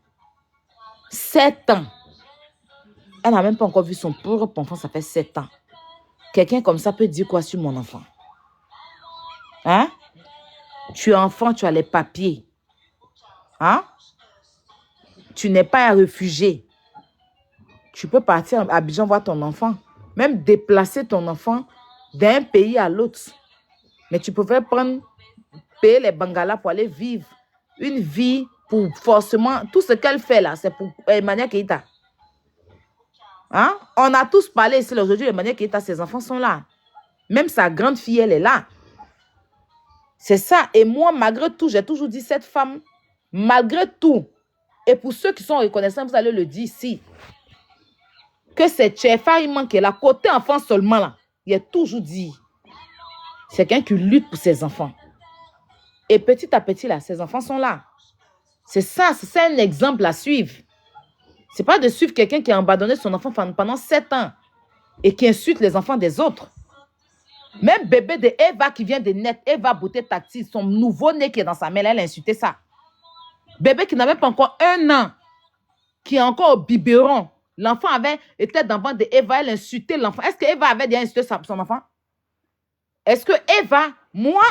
7 ans. Elle n'a même pas encore vu son propre enfant, ça fait 7 ans. Quelqu'un comme ça peut dire quoi sur mon enfant? Hein? Tu es enfant, tu as les papiers. Hein? Tu n'es pas un réfugié. Tu peux partir à Abidjan voir ton enfant. Même déplacer ton enfant d'un pays à l'autre. Mais tu pouvais payer les bangalas pour aller vivre une vie pour forcément... Tout ce qu'elle fait là, c'est pour Emmanuel Keïta. Hein? On a tous parlé ici aujourd'hui, Emmanuel Keïta, ses enfants sont là. Même sa grande fille, elle est là. C'est ça. Et moi, malgré tout, j'ai toujours dit cette femme, malgré tout, et pour ceux qui sont reconnaissants, vous allez le dire ici, que c'est Tchefa Iman qui est là, côté enfant seulement là. Il a toujours dit, c'est quelqu'un qui lutte pour ses enfants. Et petit à petit là, ses enfants sont là. C'est ça, c'est un exemple à suivre. C'est pas de suivre quelqu'un qui a abandonné son enfant pendant 7 ans et qui insulte les enfants des autres. Même bébé de Eva qui vient de naître, Eva Beauté Tactile, son nouveau-né qui est dans sa main, elle a insulté ça. Bébé qui n'avait pas encore 1 an, qui est encore au biberon. L'enfant était dans le ventre de Eva, elle insultait l'enfant. Est-ce que Eva avait déjà insulté son enfant? Est-ce que Eva, moi,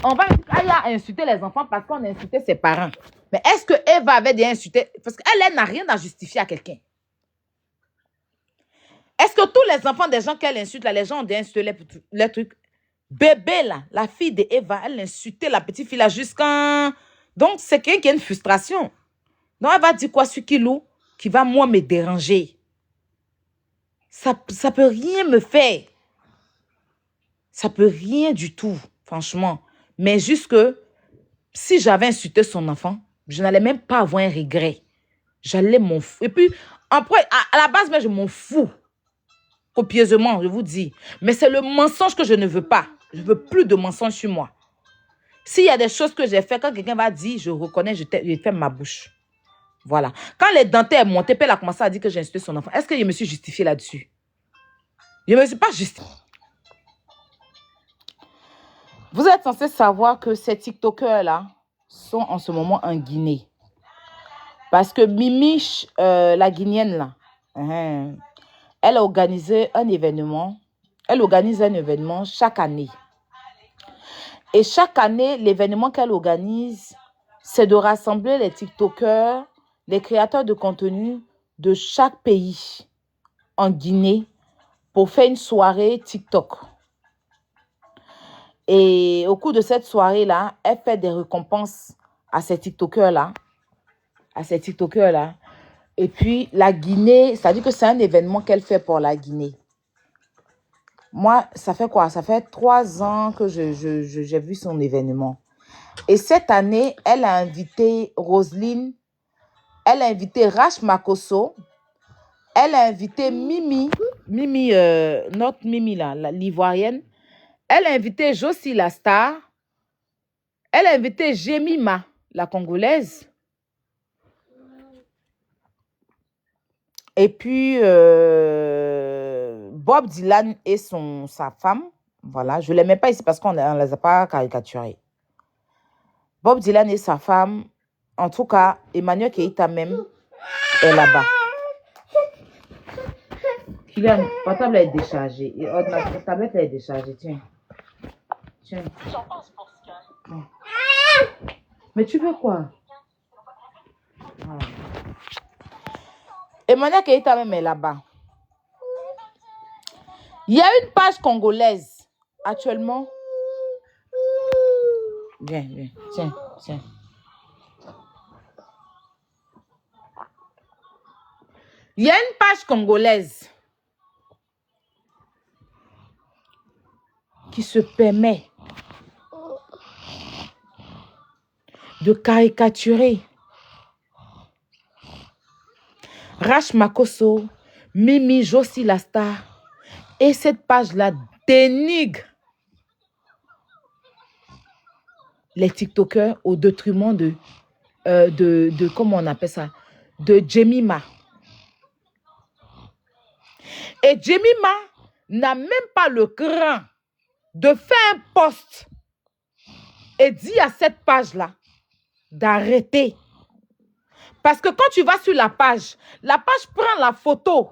On va dire qu'elle a insulté les enfants parce qu'on a insulté ses parents. Mais est-ce que Eva avait déjà insulté? Parce qu'elle n'a rien à justifier à quelqu'un. Est-ce que tous les enfants des gens qu'elle insulte, là, les gens ont déjà insulté les trucs? Bébé, là, la fille d'Eva, elle insultait la petite fille là jusqu'à... Donc, c'est quelqu'un qui a une frustration. Donc, elle va dire quoi sur Kilou qui va, moi, me déranger. Ça peut rien me faire. Ça peut rien du tout, franchement. Mais juste que si j'avais insulté son enfant, je n'allais même pas avoir un regret. J'allais m'en foutre. Et puis, après, à la base, mais je m'en fous. Copieusement, je vous dis. Mais c'est le mensonge que je ne veux pas. Je ne veux plus de mensonges sur moi. S'il y a des choses que j'ai fait, quand quelqu'un va dire, je reconnais, je ferme ma bouche. Voilà. Quand les dentaires montaient, puis elle a commencé à dire que j'ai insulté son enfant, est-ce que je me suis justifiée là-dessus? Je ne me suis pas justifiée. Vous êtes censé savoir que ces TikTokers-là sont en ce moment en Guinée. Parce que Mimi, la Guinéenne, là, elle a organisé un événement. Elle organise un événement chaque année. Et chaque année, l'événement qu'elle organise, c'est de rassembler les TikTokers, les créateurs de contenu de chaque pays en Guinée pour faire une soirée TikTok. Et au cours de cette soirée-là, elle fait des récompenses à ces TikTokers-là. Et puis, la Guinée, ça dit que c'est un événement qu'elle fait pour la Guinée. Moi, ça fait quoi? Ça fait 3 ans que j'ai vu son événement. Et cette année, elle a invité Roselyne, elle a invité Rach Makosso, elle a invité Mimi, notre Mimi là, l'ivoirienne. Elle a invité Josie la star. Elle a invité Jemima, la congolaise. Et puis, Bob Dylan et sa femme. Voilà, je ne les mets pas ici parce qu'on ne les a pas caricaturés. Bob Dylan et sa femme. En tout cas, Emmanuel Keïta même est là-bas. Kylian, ta tablette est déchargée. Ta tablette est déchargée, tiens. Tiens. Mais tu veux quoi? Voilà. Emmanuel Keïta même est là-bas. Il y a une page congolaise actuellement. Viens. Tiens. Il y a une page congolaise qui se permet de caricaturer Rach Makosso, Mimi, Josie la star. Et cette page-là dénigre les TikTokers au détriment de comment on appelle ça, de Jemima. Et Jemima n'a même pas le cran de faire un post et dit à cette page-là d'arrêter. Parce que quand tu vas sur la page prend la photo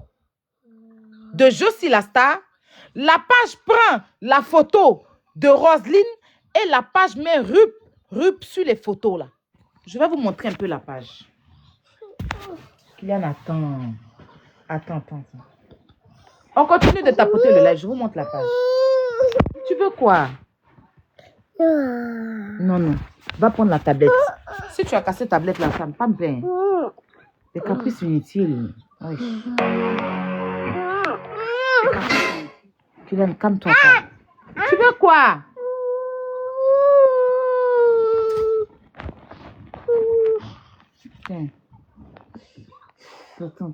de Josie la star, la page prend la photo de Roselyne et la page met rup sur les photos là. Je vais vous montrer un peu la page. Kylian, attends. On continue de tapoter le live, je vous montre la page. Tu veux quoi? Non. Va prendre la tablette. Si tu as cassé ta tablette là, ça me pas bien. Des caprices inutiles. Oui. Kylian, calme-toi. Tu veux quoi? Tiens. Attends.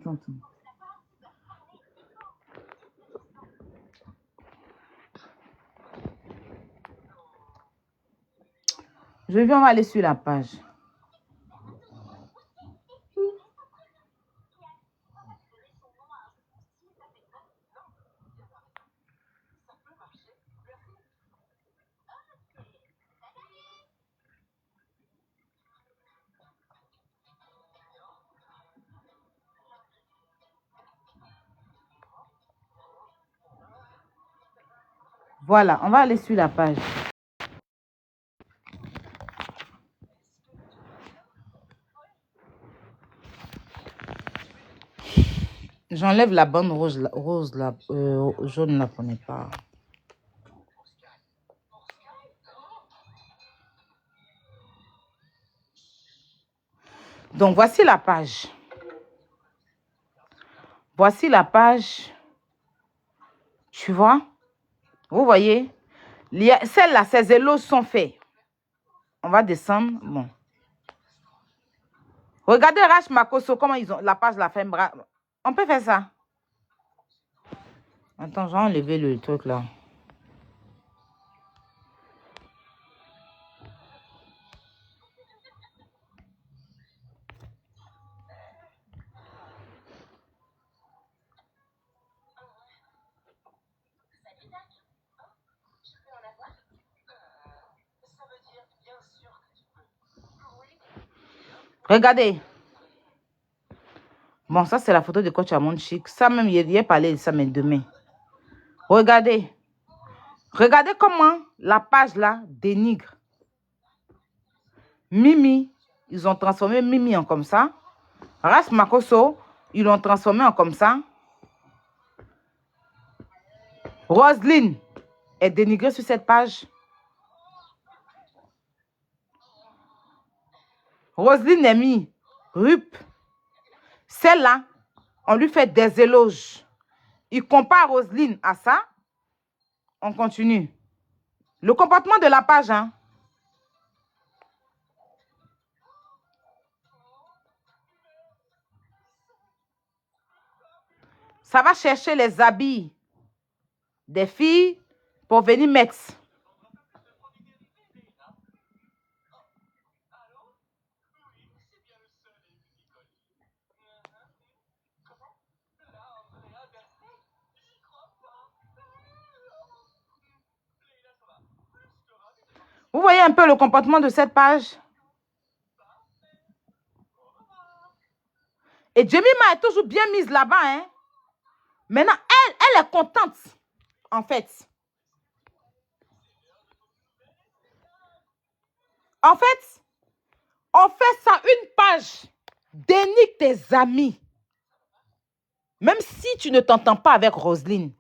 Je viens, on va aller sur la page. Voilà, on va aller sur la page. J'enlève la bande jaune là pour ne pas. Donc, voici la page. Voici la page. Tu vois? Vous voyez? Celle-là, ces élos sont faits. On va descendre. Bon. Regardez Rash Makoso, comment ils ont la page, la fin. On peut faire ça. Attends, j'ai enlevé le truc là. Regardez. Bon, ça, c'est la photo de coach Amon Chic. Ça, même, il a parlé de ça, mais demain. Regardez. Regardez comment la page là dénigre. Mimi, ils ont transformé Mimi en comme ça. Ras Makoso, ils l'ont transformé en comme ça. Roselyne est dénigrée sur cette page. Roselyne est mise rup. Celle-là, on lui fait des éloges. Il compare Roselyne à ça. On continue. Le comportement de la page, hein. Ça va chercher les habits des filles pour venir mettre. Vous voyez un peu le comportement de cette page? Et Jemima est toujours bien mise là-bas, hein. Maintenant, elle est contente, en fait. En fait, on fait ça une page. Dénigre tes amis. Même si tu ne t'entends pas avec Roselyne.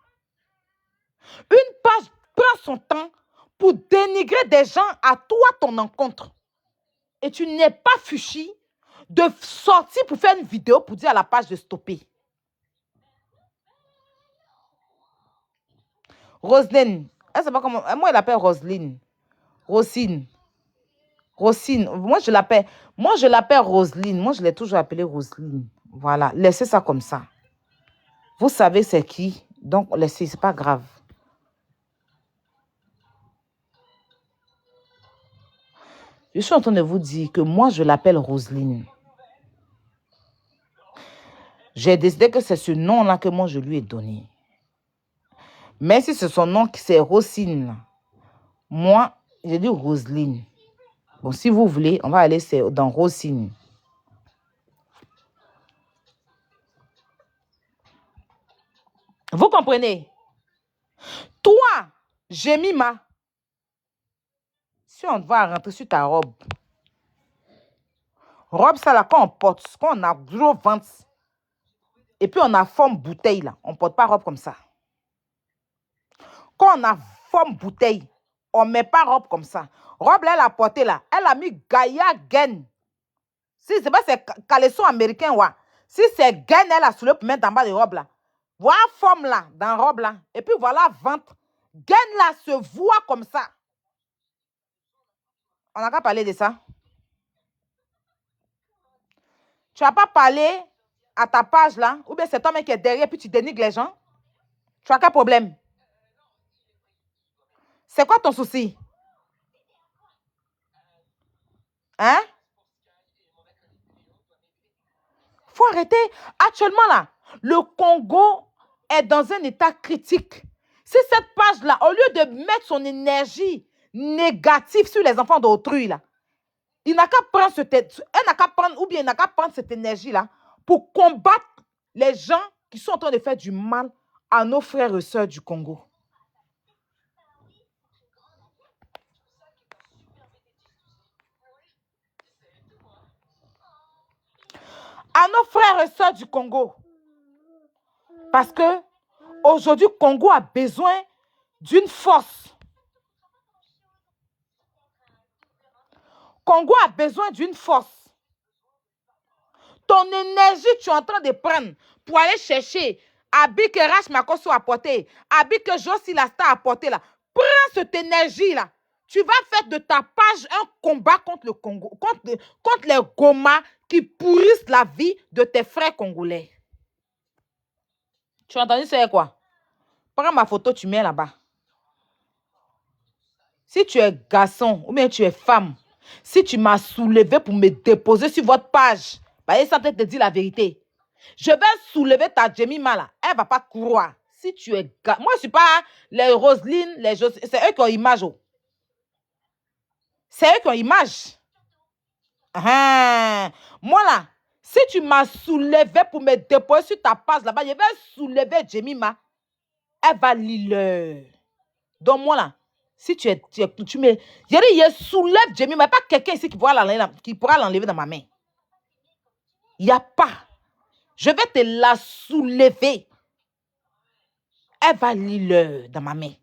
Une page prend son temps pour dénigrer des gens à toi, ton encontre. Et tu n'es pas fichu de sortir pour faire une vidéo pour dire à la page de stopper. Roselyne. Elle sait pas comment. Moi, elle l'appelle Roselyne. Rosine. Rosine. Moi, je l'appelle Roselyne. Moi, je l'ai toujours appelée Roselyne. Voilà. Laissez ça comme ça. Vous savez c'est qui. Donc, laissez. C'est pas grave. Je suis en train de vous dire que moi, je l'appelle Roselyne. J'ai décidé que c'est ce nom-là que moi, je lui ai donné. Mais si c'est son nom, c'est Rosine, moi, j'ai dit Roselyne. Bon, si vous voulez, on va aller dans Rosine. Vous comprenez? Toi, Jemima, si on va rentrer sur ta robe, ça là, quand on porte, quand on a gros ventre, et puis on a forme bouteille là, on ne porte pas robe comme ça. Quand on a forme bouteille, on ne met pas robe comme ça. Robe là, elle a porté là, elle a mis Gaia Gain. Si c'est pas ces caleçons américains, ouais. Si c'est Gain, elle a soulé pour mettre en bas de robe là. Voilà forme là, dans robe là. Et puis voilà ventre. Gain là se voit comme ça. On n'a qu'à parler de ça. Tu n'as pas parlé à ta page là, ou bien c'est toi qui est derrière, puis tu dénigres les gens. Tu as quel problème? C'est quoi ton souci? Hein? Faut arrêter. Actuellement là, le Congo est dans un état critique. Si cette page là, au lieu de mettre son énergie négative sur les enfants d'autrui là, il n'a qu'à prendre cette énergie là pour combattre les gens qui sont en train de faire du mal à nos frères et sœurs du Congo. À nos frères et sœurs du Congo. Parce que aujourd'hui, Congo a besoin d'une force. Congo a besoin d'une force. Ton énergie, tu es en train de prendre pour aller chercher Abi que Rach Makoso a apporté, Abi que Josie Lasta a apporté là. Prends cette énergie-là. Tu vas faire de ta page un combat contre le Congo, contre les Goma qui pourrissent la vie de tes frères congolais. Tu as entendu c'est quoi? Prends ma photo, tu mets là-bas. Si tu es garçon ou bien tu es femme, si tu m'as soulevé pour me déposer sur votre page, bah, ça te dit la vérité. Je vais soulever ta Jemima là. Elle ne va pas croire. Si tu es garçon. Moi, je ne suis pas les Roselyne, les José. C'est eux qui ont image. Oh. C'est eux qui ont image. Moi là, si tu m'as soulevé pour me déposer sur ta page là-bas, je vais soulever Jemima. Elle va lire. Donc moi là, si tu me... Je soulève Jemima. Il n'y a pas quelqu'un ici qui pourra l'enlever dans ma main. Il n'y a pas. Je vais te la soulever. Elle va lire dans ma main.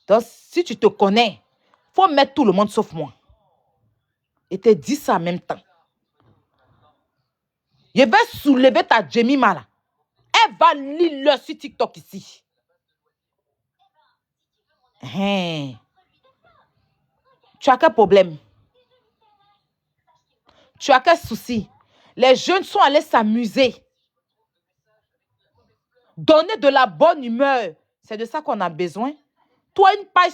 Donc, si tu te connais, il faut mettre tout le monde sauf moi. Et te dis ça en même temps. Je vais soulever ta Jemima là. Elle va lire sur TikTok ici. Tu as quel problème? Tu as quel souci? Les jeunes sont allés s'amuser. Donner de la bonne humeur. C'est de ça qu'on a besoin. Toi, une page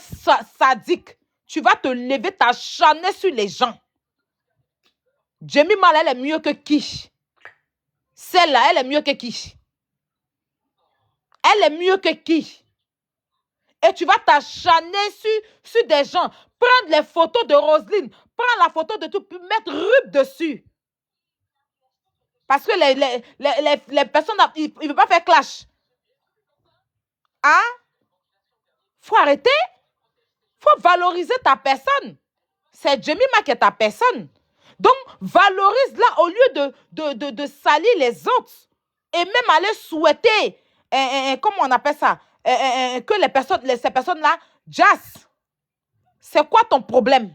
sadique, tu vas te lever, t'acharner sur les gens. Jemima, elle est mieux que qui? Celle-là, elle est mieux que qui? Elle est mieux que qui? Et tu vas t'acharner sur des gens. Prendre les photos de Roselyne. Prendre la photo de tout, puis mettre rub dessus. Parce que les personnes, ils ne veulent pas faire clash. Hein? Faut arrêter. Faut valoriser ta personne. C'est Jemima qui est ta personne. Donc, valorise-la au lieu de salir les autres. Et même aller souhaiter, comment on appelle ça, que ces personnes-là jazz. C'est quoi ton problème?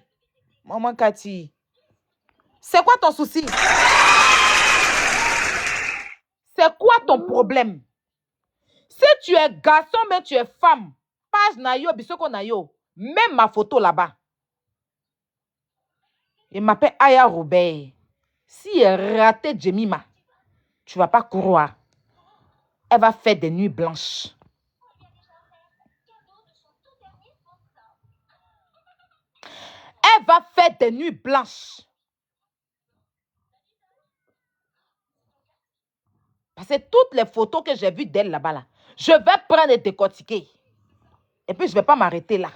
Maman Cathy. C'est quoi ton souci? C'est quoi ton problème? Si tu es garçon, mais tu es femme, page nayo, bisoko nayo, même ma photo là-bas. Il m'appelle Aya Robert. Si elle raté Jemima, tu ne vas pas croire. Elle va faire des nuits blanches. Elle va faire des nuits blanches. Parce que toutes les photos que j'ai vues d'elle là-bas, là, je vais prendre et décortiquer. Et puis, je ne vais pas m'arrêter là.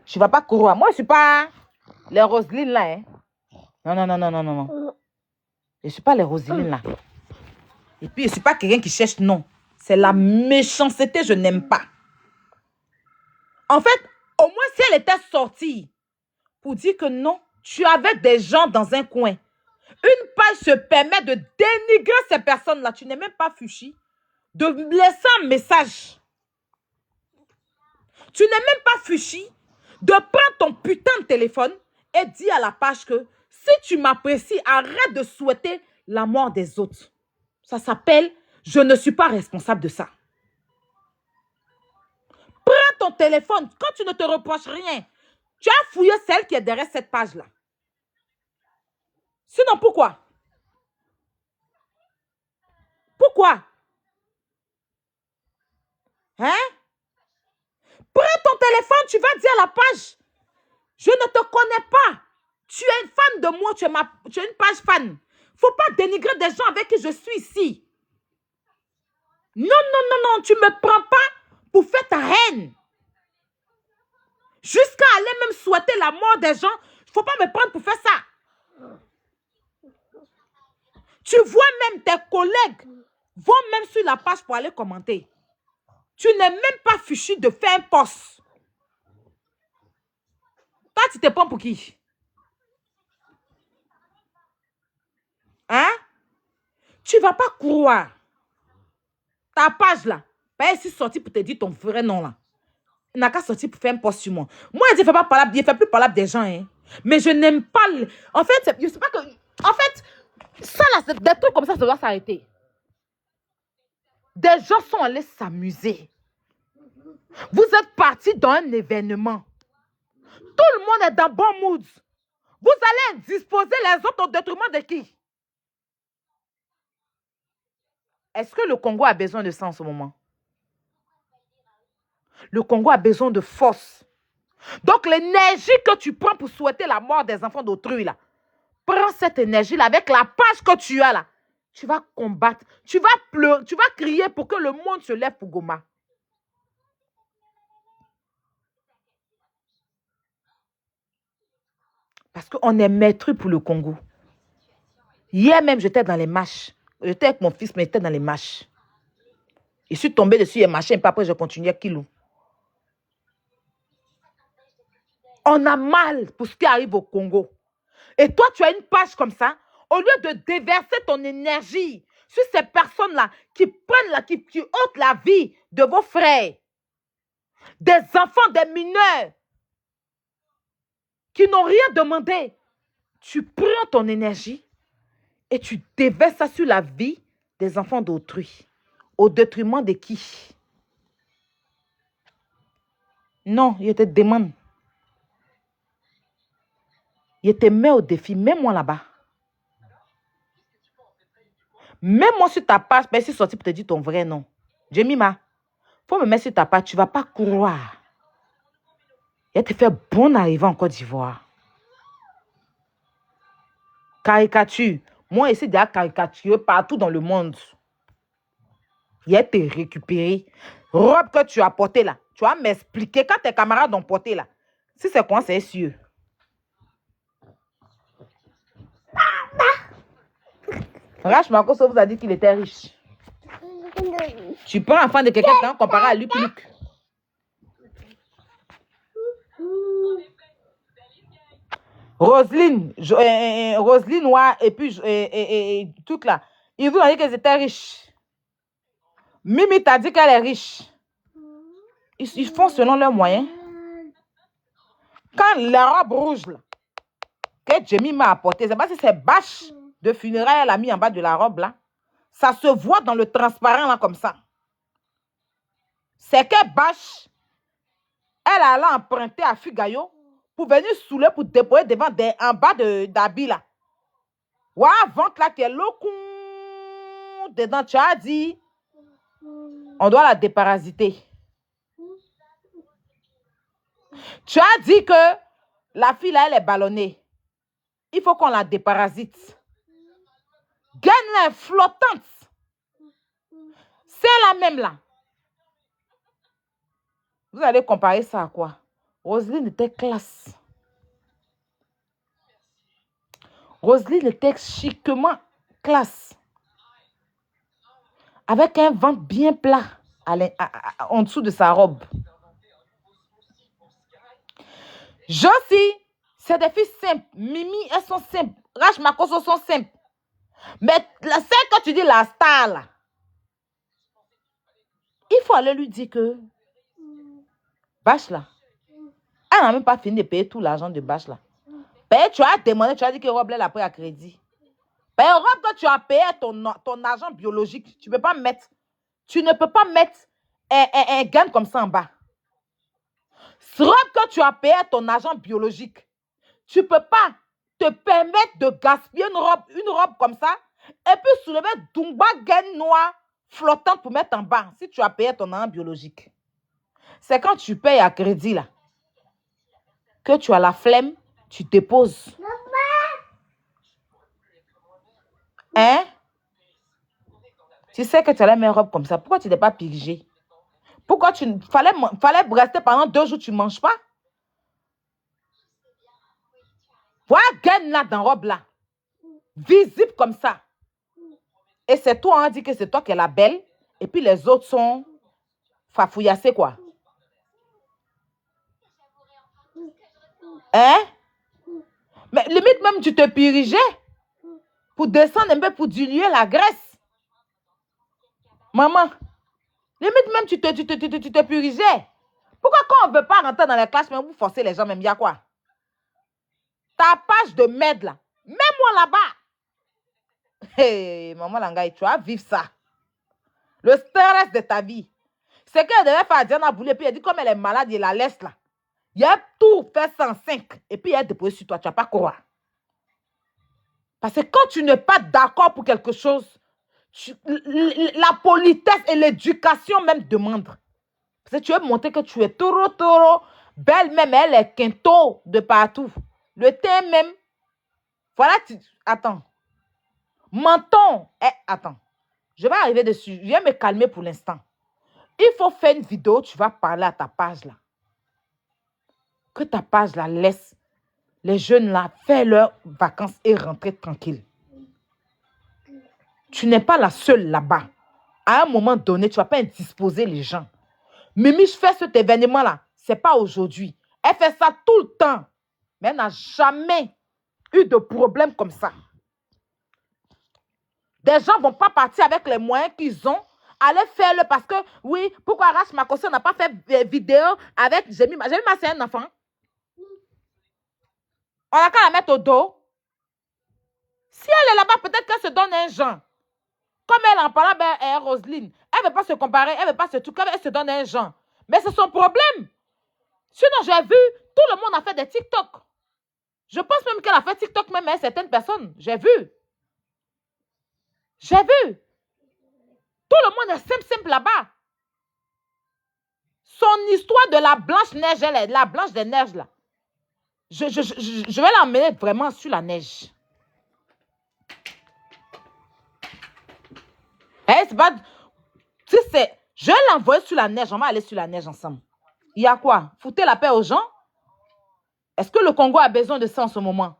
Je ne vais pas courir. Moi, je ne suis pas les Roselyne là. Hein. Non. Je ne suis pas les Roselyne là. Et puis, je ne suis pas quelqu'un qui cherche non. C'est la méchanceté, je n'aime pas. En fait, au moins, si elle était sortie pour dire que non, tu avais des gens dans un coin. Une page se permet de dénigrer ces personnes-là. Tu n'es même pas fichu de laisser un message. Tu n'es même pas fichu de prendre ton putain de téléphone et dire à la page que si tu m'apprécies, arrête de souhaiter la mort des autres. Ça s'appelle « Je ne suis pas responsable de ça ». Prends ton téléphone quand tu ne te reproches rien. Tu as fouillé celle qui est derrière cette page-là. Sinon, pourquoi? Pourquoi? Hein? Prends ton téléphone, tu vas dire à la page. Je ne te connais pas. Tu es une fan de moi, tu es une page fan. Il ne faut pas dénigrer des gens avec qui je suis ici. Non, tu ne me prends pas pour faire ta haine. Jusqu'à aller même souhaiter la mort des gens, il ne faut pas me prendre pour faire ça. Tu vois même tes collègues vont même sur la page pour aller commenter. Tu n'es même pas fichu de faire un post. Toi, tu te prends pour qui? Hein? Tu ne vas pas croire. Ta page là, pas ici sorti pour te dire ton vrai nom là. Il n'a qu'à sortir pour faire un post sur moi. Moi, il ne fait pas parlable, il fait plus parlable des gens. Hein. Mais je n'aime pas. En fait, je sais pas que. En fait, ça là, des trucs comme ça doit s'arrêter. Des gens sont allés s'amuser. Vous êtes partis dans un événement. Tout le monde est dans bon mood. Vous allez disposer les autres au détriment de qui? Est-ce que le Congo a besoin de ça en ce moment? Le Congo a besoin de force. Donc, l'énergie que tu prends pour souhaiter la mort des enfants d'autrui, là, prends cette énergie-là avec la page que tu as, là. Tu vas combattre. Tu vas pleurer. Tu vas crier pour que le monde se lève pour Goma. Parce qu'on est maître pour le Congo. Hier même, j'étais dans les marches. J'étais avec mon fils, mais j'étais dans les marches. Je suis tombée dessus et marché, puis après, je continuais kilou. On a mal pour ce qui arrive au Congo. Et toi, tu as une page comme ça, au lieu de déverser ton énergie sur ces personnes-là qui prennent, qui ôtent la vie de vos frères, des enfants, des mineurs, qui n'ont rien demandé, tu prends ton énergie et tu déverses ça sur la vie des enfants d'autrui, au détriment de qui? Non, je te demande. Je te mets au défi, mets-moi là-bas. Mets-moi sur ta page, mais c'est sorti pour te dire ton vrai nom. Jemima, faut me mettre sur ta page, tu ne vas pas croire. Je te fais bon arrivée en Côte d'Ivoire. Caricature. Moi, ici, déjà caricaturé partout dans le monde. Il a été récupéré. Robe que tu as portée là. Tu vas m'expliquer quand tes camarades ont porté là. Si c'est quoi, c'est sûr. Rach Makoso vous a dit qu'il était riche. Tu prends enfant de quelqu'un comparé à Luc Luc. Roselyne, Roselyne, ouais, et puis tout là. Ils vous ont dit qu'ils étaient riches. Mimi t'a dit qu'elle est riche. Ils font selon leurs moyens. Quand la robe rouge là, que Jamie m'a apporté, c'est pas si c'est bâche de funérailles elle a mis en bas de la robe là. Ça se voit dans le transparent là comme ça. C'est que bâche, elle a emprunté à Fugayo pour venir soulever pour déposer devant en bas d'habit là. Ouais, vente là qui est locou dedans, tu as dit. On doit la déparasiter. Tu as dit que la fille là, elle est ballonnée. Il faut qu'on la déparasite. Gagne-la flottante. C'est la même là. Vous allez comparer ça à quoi? Roselyne était classe. Roselyne était chiquement classe. Avec un ventre bien plat en dessous de sa robe. Josie, c'est des filles simples. Mimi, elles sont simples. Rach Makoso sont simples. Mais celle que tu dis la star là, il faut aller lui dire que Bâche là, elle n'a même pas fini de payer tout l'argent de Bâche là. Tu as demandé, tu as dit que Rob l'a pris à crédit. Rob, que tu as payé ton argent biologique, tu ne peux pas mettre un gain comme ça en bas. Rob, que tu as payé ton argent biologique, tu ne peux pas te permettre de gaspiller une robe comme ça et puis soulever Dumba gaine noire flottante pour mettre en bas si tu as payé ton argent biologique. C'est quand tu payes à crédit là que tu as la flemme, tu déposes. Hein? Tu sais que tu allais mettre une robe comme ça. Pourquoi tu n'es pas pigé? Pourquoi fallait rester pendant 2 jours, tu ne manges pas? Voilà, gagne là dans robe là. Visible comme ça. Et c'est toi, on dit que c'est toi qui es la belle. Et puis les autres sont fafouillassés quoi. Hein? Mais limite même tu te pirigeais pour descendre un peu, pour diluer la graisse. Maman, Limite même, tu te purigeais. Pourquoi quand on ne veut pas rentrer dans les classes, mais vous forcez les gens même, il y a quoi? Ta page de merde là, mets-moi là-bas. Hey, maman Langaï, tu vas vivre ça. Le stress de ta vie. C'est qu'elle devait faire à Diana Boulé, puis elle dit comme elle est malade, il la laisse là. Il a tout fait 105, et puis il a déposé sur toi, tu n'as pas quoi. Parce que quand tu n'es pas d'accord pour quelque chose, la politesse et l'éducation même demandent. Parce que tu veux montrer que tu es toro, belle même, elle est quinto de partout. Le thé même, voilà, attends. Menton, attends. Je vais arriver dessus, je vais me calmer pour l'instant. Il faut faire une vidéo, tu vas parler à ta page là. Que ta page là laisse les jeunes là faire leurs vacances et rentrer tranquille. Tu n'es pas la seule là-bas. À un moment donné, tu ne vas pas indisposer les gens. Mimi, je fais cet événement-là. Ce n'est pas aujourd'hui. Elle fait ça tout le temps. Mais elle n'a jamais eu de problème comme ça. Des gens ne vont pas partir avec les moyens qu'ils ont. Aller faire le parce que, oui, pourquoi Arash Makosi, on n'a pas fait vidéo avec Jemima. Jemima, c'est un enfant. On a qu'à la mettre au dos. Si elle est là-bas, peut-être qu'elle se donne un genre. Comme elle en parle, ben, Roselyne, elle ne veut pas se comparer, elle ne veut pas se tout, elle se donne un genre. Mais c'est son problème. Sinon, j'ai vu, tout le monde a fait des TikTok. Je pense même qu'elle a fait TikTok même avec certaines personnes. J'ai vu. J'ai vu. Tout le monde est simple là-bas. Son histoire de la Blanche-Neige, elle est la Blanche des Neiges là. Je vais l'emmener vraiment sur la neige. C'est pas... Tu sais, je vais l'envoyer sur la neige. On va aller sur la neige ensemble. Il y a quoi? Foutez la paix aux gens? Est-ce que le Congo a besoin de ça en ce moment?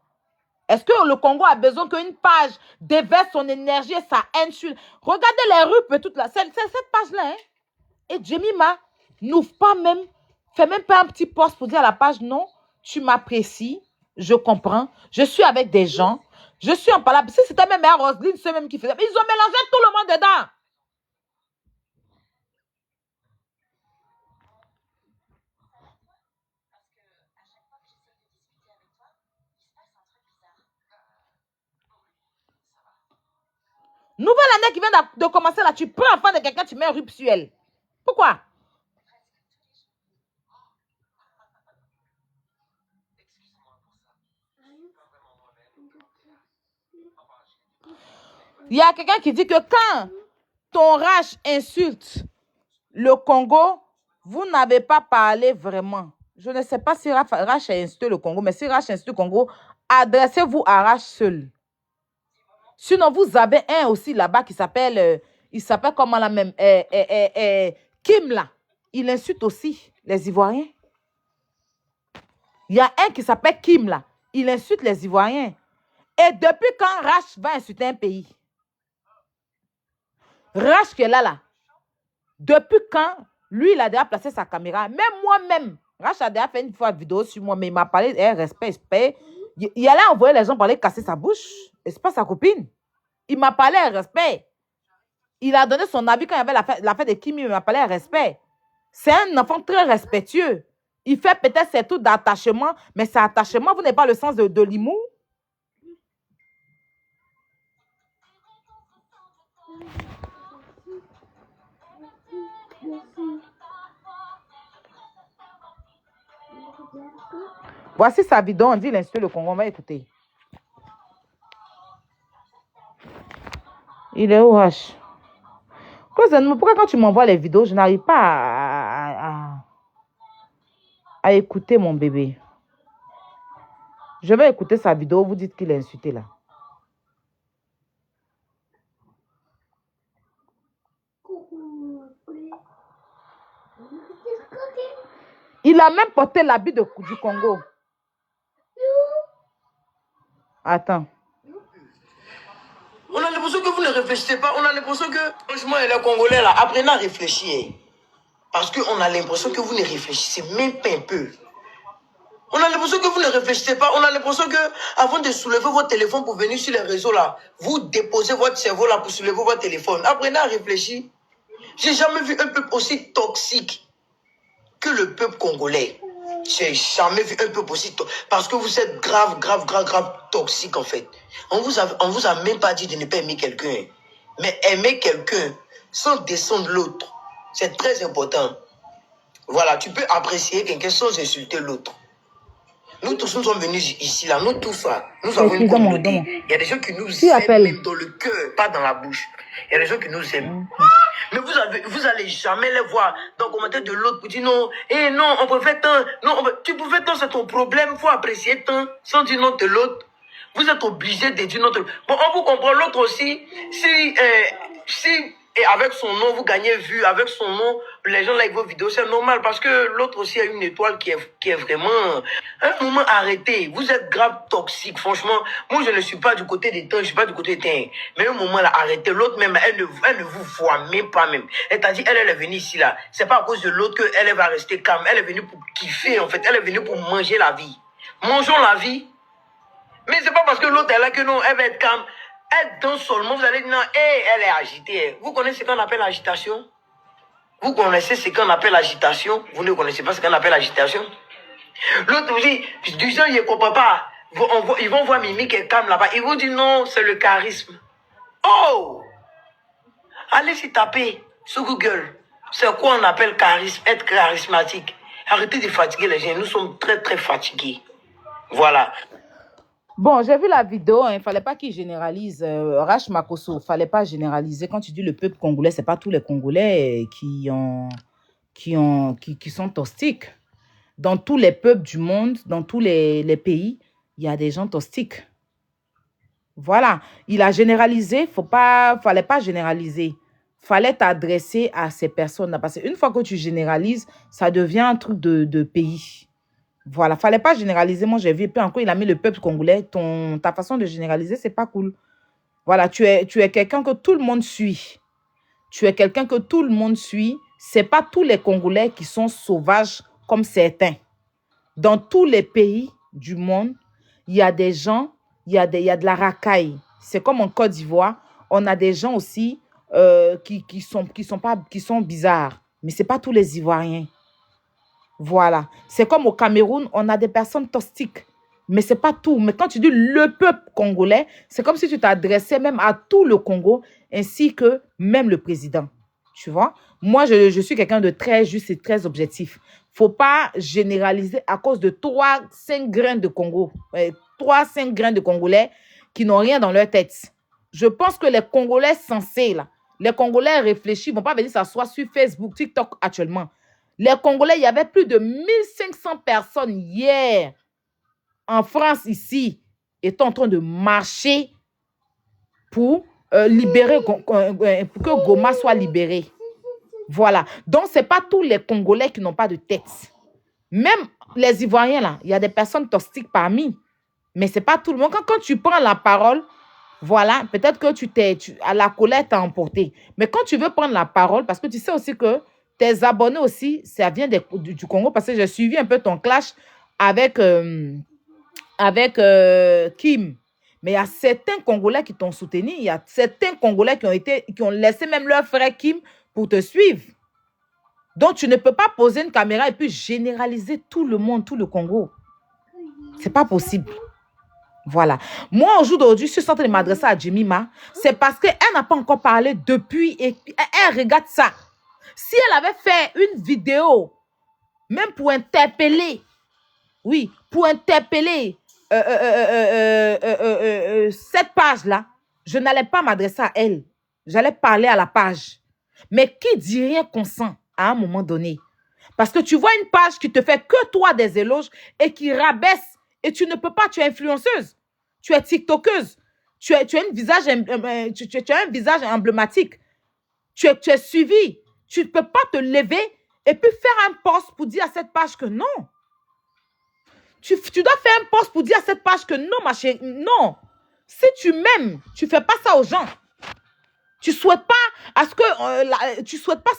Est-ce que le Congo a besoin qu'une page déverse son énergie et sa haine sur... Regardez les rues, toute la... C'est cette page-là, hein? Et Jemima n'ouvre pas même... Fait même pas un petit post pour dire à la page, non, tu m'apprécies, je comprends, je suis avec des gens, je suis en parlant. Si c'était même Mère Roselyne, c'est même qui faisait. Ils ont mélangé tout le monde dedans. Nouvelle année qui vient de commencer là, tu prends l'enfant de quelqu'un, tu mets un rup sur elle. Pourquoi? Il y a quelqu'un qui dit que quand ton Rach insulte le Congo, vous n'avez pas parlé vraiment. Je ne sais pas si Rach a insulté le Congo, mais si Rach insulte le Congo, adressez-vous à Rach seul. Sinon, vous avez un aussi là-bas qui s'appelle, il s'appelle comment la même, Kim là. Il insulte aussi les Ivoiriens. Il y a un qui s'appelle Kim là. Il insulte les Ivoiriens. Et depuis quand Rach va insulter un pays? Rach qui est là, depuis quand lui, il a déjà placé sa caméra? Même moi-même, Rach a déjà fait une fois une vidéo sur moi, mais il m'a parlé, respect. Il allait envoyer les gens pour aller casser sa bouche. Et c'est pas sa copine. Il m'a parlé à respect. Il a donné son avis quand il y avait l'affaire de Kimi, il m'a parlé à respect. C'est un enfant très respectueux. Il fait peut-être ses trucs d'attachement, mais c'est attachement, vous n'avez pas le sens de l'humour. Voici sa vidéo, on dit l'insulte le Congo, on va écouter. Il est où, H? Pourquoi quand tu m'envoies les vidéos, je n'arrive pas à écouter mon bébé? Je vais écouter sa vidéo, vous dites qu'il est insulté là. Il a même porté l'habit du Congo. Attends. On a l'impression que vous ne réfléchissez pas. On a l'impression que, franchement, les Congolais, là, apprenez à réfléchir. Parce qu'on a l'impression que vous ne réfléchissez même pas un peu. On a l'impression que vous ne réfléchissez pas. On a l'impression que, avant de soulever votre téléphone pour venir sur les réseaux, là, vous déposez votre cerveau là pour soulever votre téléphone. Apprenez à réfléchir. J'ai jamais vu un peuple aussi toxique que le peuple congolais. J'ai jamais vu un peuple aussi toxique. Parce que vous êtes grave toxique en fait. On vous a même pas dit de ne pas aimer quelqu'un. Mais aimer quelqu'un sans descendre l'autre, c'est très important. Voilà, tu peux apprécier quelqu'un sans insulter l'autre. Nous tous, nous sommes venus ici, là, nous tous, là, nous avons une communauté. Il y a des gens qui nous aiment même dans le cœur, pas dans la bouche. Il y a des gens qui nous aiment. Mais vous allez jamais les voir dans le commentaire de l'autre pour dire non, non, on préfère tant, non, tu préfères tant, c'est ton problème, il faut apprécier tant, sans dire non de l'autre. Vous êtes obligé de dire non de l'autre. Bon, on vous comprend, l'autre aussi, si et avec son nom, vous gagnez vue, avec son nom, les gens like vos vidéos, c'est normal parce que l'autre aussi a une étoile qui est vraiment... Un moment arrêté, vous êtes grave toxique, franchement. Moi, je ne suis pas du côté des temps, je ne suis pas du côté des temps. Mais un moment là, arrêtez. L'autre même, elle ne vous voit même pas même. Elle t'a dit, elle est venue ici là. C'est pas à cause de l'autre qu'elle va rester calme. Elle est venue pour kiffer en fait. Elle est venue pour manger la vie. Mangeons la vie. Mais c'est pas parce que l'autre est là que non, elle va être calme. Elle danse seulement, vous allez dire non, elle est agitée. Vous connaissez ce qu'on appelle l'agitation? Vous connaissez ce qu'on appelle l'agitation? Vous ne connaissez pas ce qu'on appelle l'agitation? L'autre vous dit, du genre, il ne comprend pas. Ils vont voir Mimi qui est calme là-bas. Ils vont dire non, c'est le charisme. Oh! Allez s'y taper sur Google. C'est quoi on appelle charisme, être charismatique? Arrêtez de fatiguer les gens. Nous sommes très fatigués. Voilà. Bon, j'ai vu la vidéo, il ne fallait pas qu'il généralise. Rach Makosso, il ne fallait pas généraliser. Quand tu dis le peuple congolais, ce n'est pas tous les Congolais qui sont toxiques. Dans tous les peuples du monde, dans tous les pays, il y a des gens toxiques. Voilà. Il a généralisé, fallait pas généraliser. Fallait t'adresser à ces personnes-là. Parce qu'une fois que tu généralises, ça devient un truc de pays. Voilà, fallait pas généraliser. Moi, j'ai vu, puis encore, il a mis le peuple congolais. Ta façon de généraliser, c'est pas cool. Voilà, tu es quelqu'un que tout le monde suit. Tu es quelqu'un que tout le monde suit. C'est pas tous les Congolais qui sont sauvages comme certains. Dans tous les pays du monde, il y a des gens, il y a de la racaille. C'est comme en Côte d'Ivoire, on a des gens aussi qui sont bizarres. Mais c'est pas tous les Ivoiriens. Voilà. C'est comme au Cameroun, on a des personnes toxiques. Mais ce n'est pas tout. Mais quand tu dis le peuple congolais, c'est comme si tu t'adressais même à tout le Congo, ainsi que même le président. Tu vois? Moi, je suis quelqu'un de très juste et très objectif. Il ne faut pas généraliser à cause de 3-5 grains de Congo. 3-5 grains de Congolais qui n'ont rien dans leur tête. Je pense que les Congolais sensés, là, les Congolais réfléchis, ne vont pas venir s'asseoir sur Facebook, TikTok actuellement. Les Congolais, il y avait plus de 1500 personnes hier en France ici étant en train de marcher pour libérer, pour que Goma soit libéré. Voilà. Donc, ce n'est pas tous les Congolais qui n'ont pas de tête. Même les Ivoiriens, là, il y a des personnes toxiques parmi. Mais ce n'est pas tout le monde. Quand tu prends la parole, voilà, peut-être que à la colère t'a emporté. Mais quand tu veux prendre la parole, parce que tu sais aussi que tes abonnés aussi, ça vient du Congo, parce que j'ai suivi un peu ton clash avec Kim. Mais il y a certains Congolais qui t'ont soutenu. Il y a certains Congolais qui ont laissé même leur frère Kim pour te suivre. Donc, tu ne peux pas poser une caméra et puis généraliser tout le monde, tout le Congo. Ce n'est pas possible. Voilà. Moi, au jour d'aujourd'hui, je suis en train de m'adresser à Jemima. C'est parce qu'elle n'a pas encore parlé depuis et elle regarde ça. Si elle avait fait une vidéo, même pour interpeller, oui, pour interpeller cette page-là, je n'allais pas m'adresser à elle. J'allais parler à la page. Mais qui dit rien consent à un moment donné? Parce que tu vois une page qui te fait que toi des éloges et qui rabaisse. Et tu ne peux pas, tu es influenceuse. Tu es tiktokeuse. Tu as un visage emblématique. Tu es suivi. Tu ne peux pas te lever et puis faire un post pour dire à cette page que non. Tu dois faire un post pour dire à cette page que non, ma chérie, non. Si tu m'aimes, tu ne fais pas ça aux gens. Tu ne souhaites pas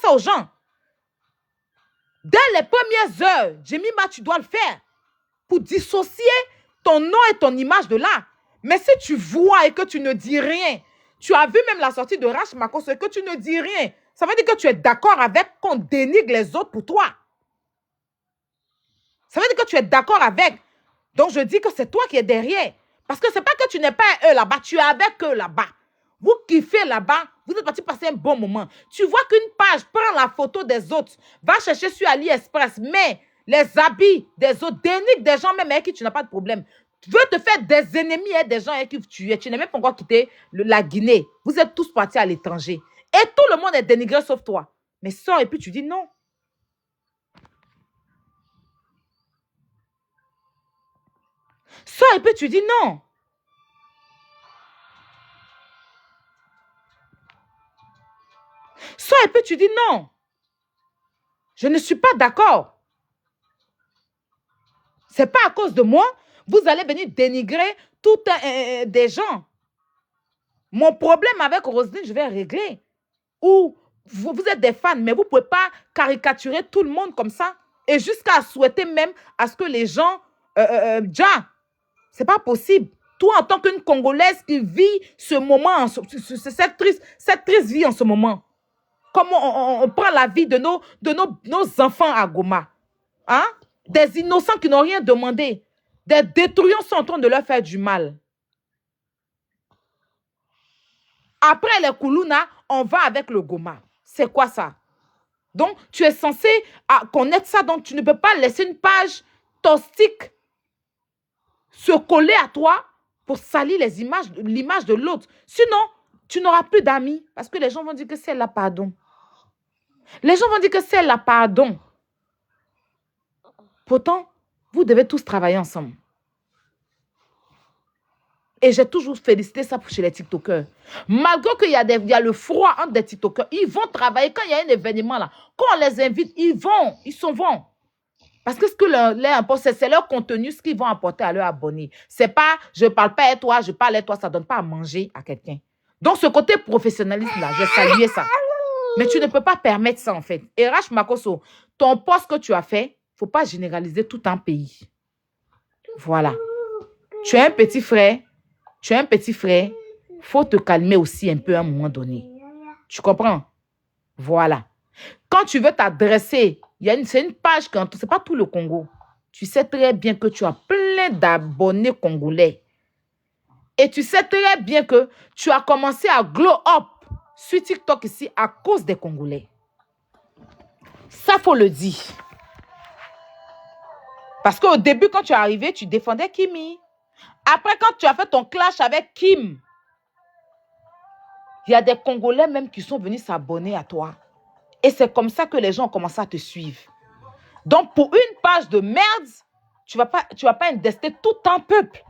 ça aux gens. Dès les premières heures, Jemima, tu dois le faire pour dissocier ton nom et ton image de là. Mais si tu vois et que tu ne dis rien, tu as vu même la sortie de Rach Makosso et que tu ne dis rien, Ça veut dire que tu es d'accord avec qu'on dénigre les autres pour toi. Ça veut dire que tu es d'accord avec. Donc, je dis que c'est toi qui es derrière. Parce que ce n'est pas que tu n'es pas eux là-bas, tu es avec eux là-bas. Vous kiffez là-bas, vous êtes partis passer un bon moment. Tu vois qu'une page prend la photo des autres, va chercher sur AliExpress, mais les habits des autres, dénigre des gens même avec qui tu n'as pas de problème. Tu veux te faire des ennemis et des gens avec qui tu es. Tu n'as même pas encore quitté la Guinée. Vous êtes tous partis à l'étranger. Et tout le monde est dénigré sauf toi. Mais sors et puis tu dis non. Sors et puis tu dis non. Sors et puis tu dis non. Je ne suis pas d'accord. Ce n'est pas à cause de moi. Vous allez venir dénigrer tout des gens. Mon problème avec Roselyne, je vais régler. Ou vous êtes des fans, mais vous ne pouvez pas caricaturer tout le monde comme ça. Et jusqu'à souhaiter même à ce que les gens... déjà, ce n'est pas possible. Toi, en tant qu'une Congolaise qui vit ce moment, cette triste vie en ce moment, comment on prend la vie de nos enfants à Goma. Hein? Des innocents qui n'ont rien demandé. Des détruisants sont en train de leur faire du mal. Après les Koulouna, on va avec le Goma. C'est quoi ça? Donc, tu es censé connaître ça. Donc, tu ne peux pas laisser une page toxique se coller à toi pour salir l'image de l'autre. Sinon, tu n'auras plus d'amis. Parce que les gens vont dire que c'est la pardon. Les gens vont dire que c'est la pardon. Pourtant, vous devez tous travailler ensemble. Et j'ai toujours félicité ça chez les TikTokers. Malgré qu'il y a le froid entre des TikTokers, ils vont travailler. Quand il y a un événement là, quand on les invite, ils s'en vont. Parce que ce que leur importe, c'est leur contenu, ce qu'ils vont apporter à leurs abonnés. C'est pas, je ne parle pas à toi, je parle à toi, ça ne donne pas à manger à quelqu'un. Donc, ce côté professionnaliste là, j'ai salué ça. Mais tu ne peux pas permettre ça en fait. Et Rach Makoso, ton poste que tu as fait, il ne faut pas généraliser tout un pays. Voilà. Tu as un petit frère. Il faut te calmer aussi un peu à un moment donné. Tu comprends? Voilà. Quand tu veux t'adresser, c'est une page, ce n'est pas tout le Congo. Tu sais très bien que tu as plein d'abonnés congolais. Et tu sais très bien que tu as commencé à glow up sur TikTok ici à cause des Congolais. Ça, faut le dire. Parce qu'au début, quand tu es arrivé, tu défendais Kimi. Après, quand tu as fait ton clash avec Kim, il y a des Congolais même qui sont venus s'abonner à toi. Et c'est comme ça que les gens ont commencé à te suivre. Donc, pour une page de merde, tu vas pas indester tout un peuple.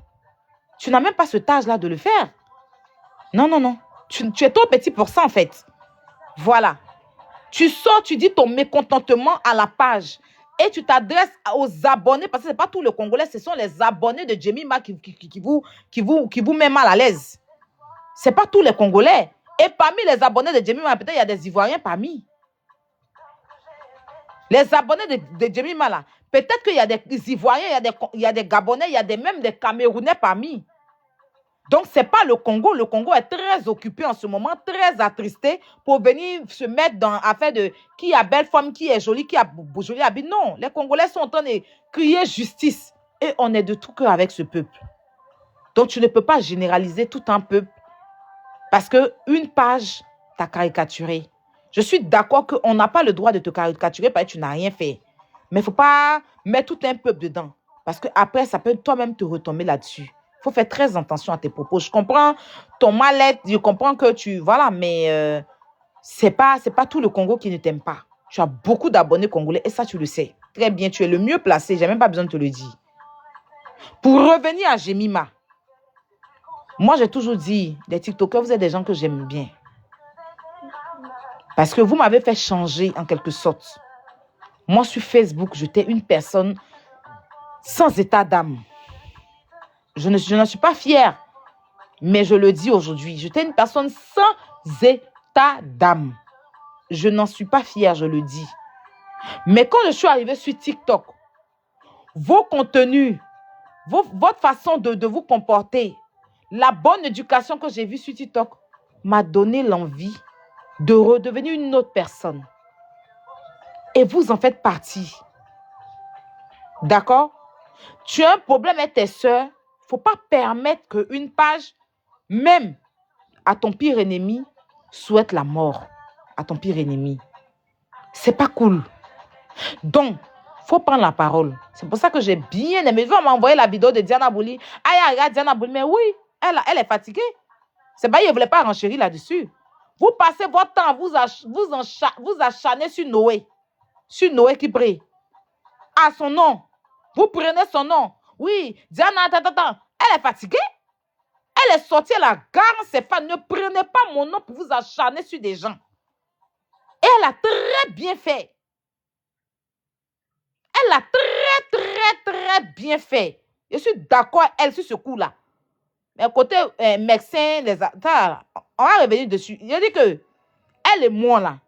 Tu n'as même pas ce âge-là de le faire. Non, non, non. Tu es trop petit pour ça, en fait. Voilà. Tu sors, tu dis ton mécontentement à la page. Et tu t'adresses aux abonnés, parce que ce n'est pas tous les Congolais, ce sont les abonnés de Jemima qui vous met mal à l'aise. Ce n'est pas tous les Congolais. Et parmi les abonnés de Jemima, peut-être il y a des Ivoiriens parmi. Les abonnés de Jemima, là, peut-être qu'il y a des Ivoiriens, il y a des Gabonais, il y a même des Camerounais parmi. Donc, ce n'est pas le Congo. Le Congo est très occupé en ce moment, très attristé pour venir se mettre dans l'affaire de qui a belle femme, qui est jolie, qui a joli habit. Non, les Congolais sont en train de crier justice. Et on est de tout cœur avec ce peuple. Donc, tu ne peux pas généraliser tout un peuple parce qu'une page t'a caricaturé. Je suis d'accord qu'on n'a pas le droit de te caricaturer parce que tu n'as rien fait. Mais il ne faut pas mettre tout un peuple dedans. Parce qu'après, ça peut toi-même te retomber là-dessus. Il faut faire très attention à tes propos. Je comprends ton mal-être, je comprends que tu... Voilà, mais c'est pas tout le Congo qui ne t'aime pas. Tu as beaucoup d'abonnés congolais et ça, tu le sais. Très bien, tu es le mieux placé. Je n'ai même pas besoin de te le dire. Pour revenir à Jemima, moi, j'ai toujours dit, les TikTokers, vous êtes des gens que j'aime bien. Parce que vous m'avez fait changer en quelque sorte. Moi, sur Facebook, j'étais une personne sans état d'âme. Je n'en suis pas fière, mais je le dis aujourd'hui. J'étais une personne sans état d'âme. Je n'en suis pas fière, je le dis. Mais quand je suis arrivée sur TikTok, vos contenus, votre façon de vous comporter, la bonne éducation que j'ai vue sur TikTok m'a donné l'envie de redevenir une autre personne. Et vous en faites partie. D'accord? Tu as un problème avec tes soeurs. Il ne faut pas permettre qu'une page, même à ton pire ennemi, souhaite la mort à ton pire ennemi. C'est pas cool. Donc, il faut prendre la parole. C'est pour ça que j'ai bien aimé. On m'a envoyé la vidéo de Diana Bouli. Ah, regarde Diana Bouli. Mais oui, elle est fatiguée. C'est pas, elle ne voulait pas renchérir là-dessus. Vous passez votre temps à vous acharner sur Noé. Sur Noé qui brille. À son nom. Vous prenez son nom. Oui, Diana, elle est fatiguée. Elle est sortie à la gare, ses fans. Ne prenez pas mon nom pour vous acharner sur des gens. Et elle a très bien fait. Elle a très bien fait. Je suis d'accord avec elle sur ce coup-là. Mais côté médecin, on va revenir dessus. Il a dit que elle et moi, là,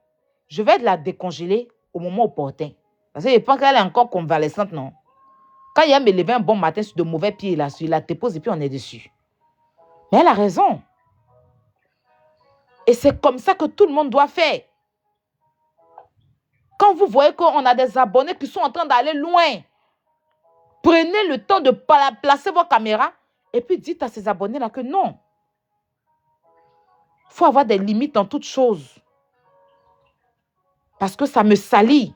je vais la décongeler au moment opportun. Parce que je pense qu'elle est encore convalescente, non? Quand il y a me lever un bon matin sur de mauvais pieds, là, sur la dépose et puis on est dessus. Mais elle a raison. Et c'est comme ça que tout le monde doit faire. Quand vous voyez qu'on a des abonnés qui sont en train d'aller loin, prenez le temps de placer vos caméras et puis dites à ces abonnés-là que non. Il faut avoir des limites dans toutes choses. Parce que ça me salit.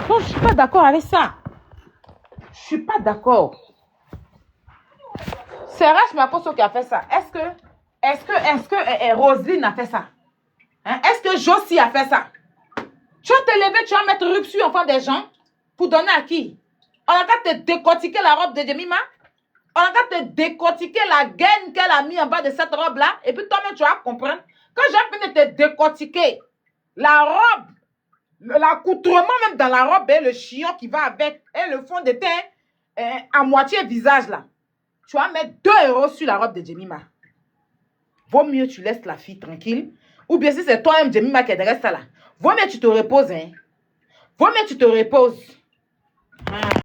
Non, je ne suis pas d'accord avec ça. Je ne suis pas d'accord. C'est Rach Makoso qui a fait ça. Est-ce que Roselyne a fait ça? Hein? Est-ce que Josie a fait ça? Tu vas te lever, tu vas mettre rupture en front des gens pour donner à qui? On a qu'à te décortiquer la robe de Jemima. On a qu'à te décortiquer la gaine qu'elle a mis en bas de cette robe-là. Et puis toi-même, tu vas comprendre. Quand j'ai fini de te décortiquer la robe, l'accoutrement même dans la robe et le chignon qui va avec et le fond de teint à moitié visage là. Tu vas mettre 2 € sur la robe de Jemima. Vaut mieux tu laisses la fille tranquille. Ou bien si c'est toi-même Jemima qui reste là. Vaut mieux tu te reposes. Hein. Vaut mieux tu te reposes.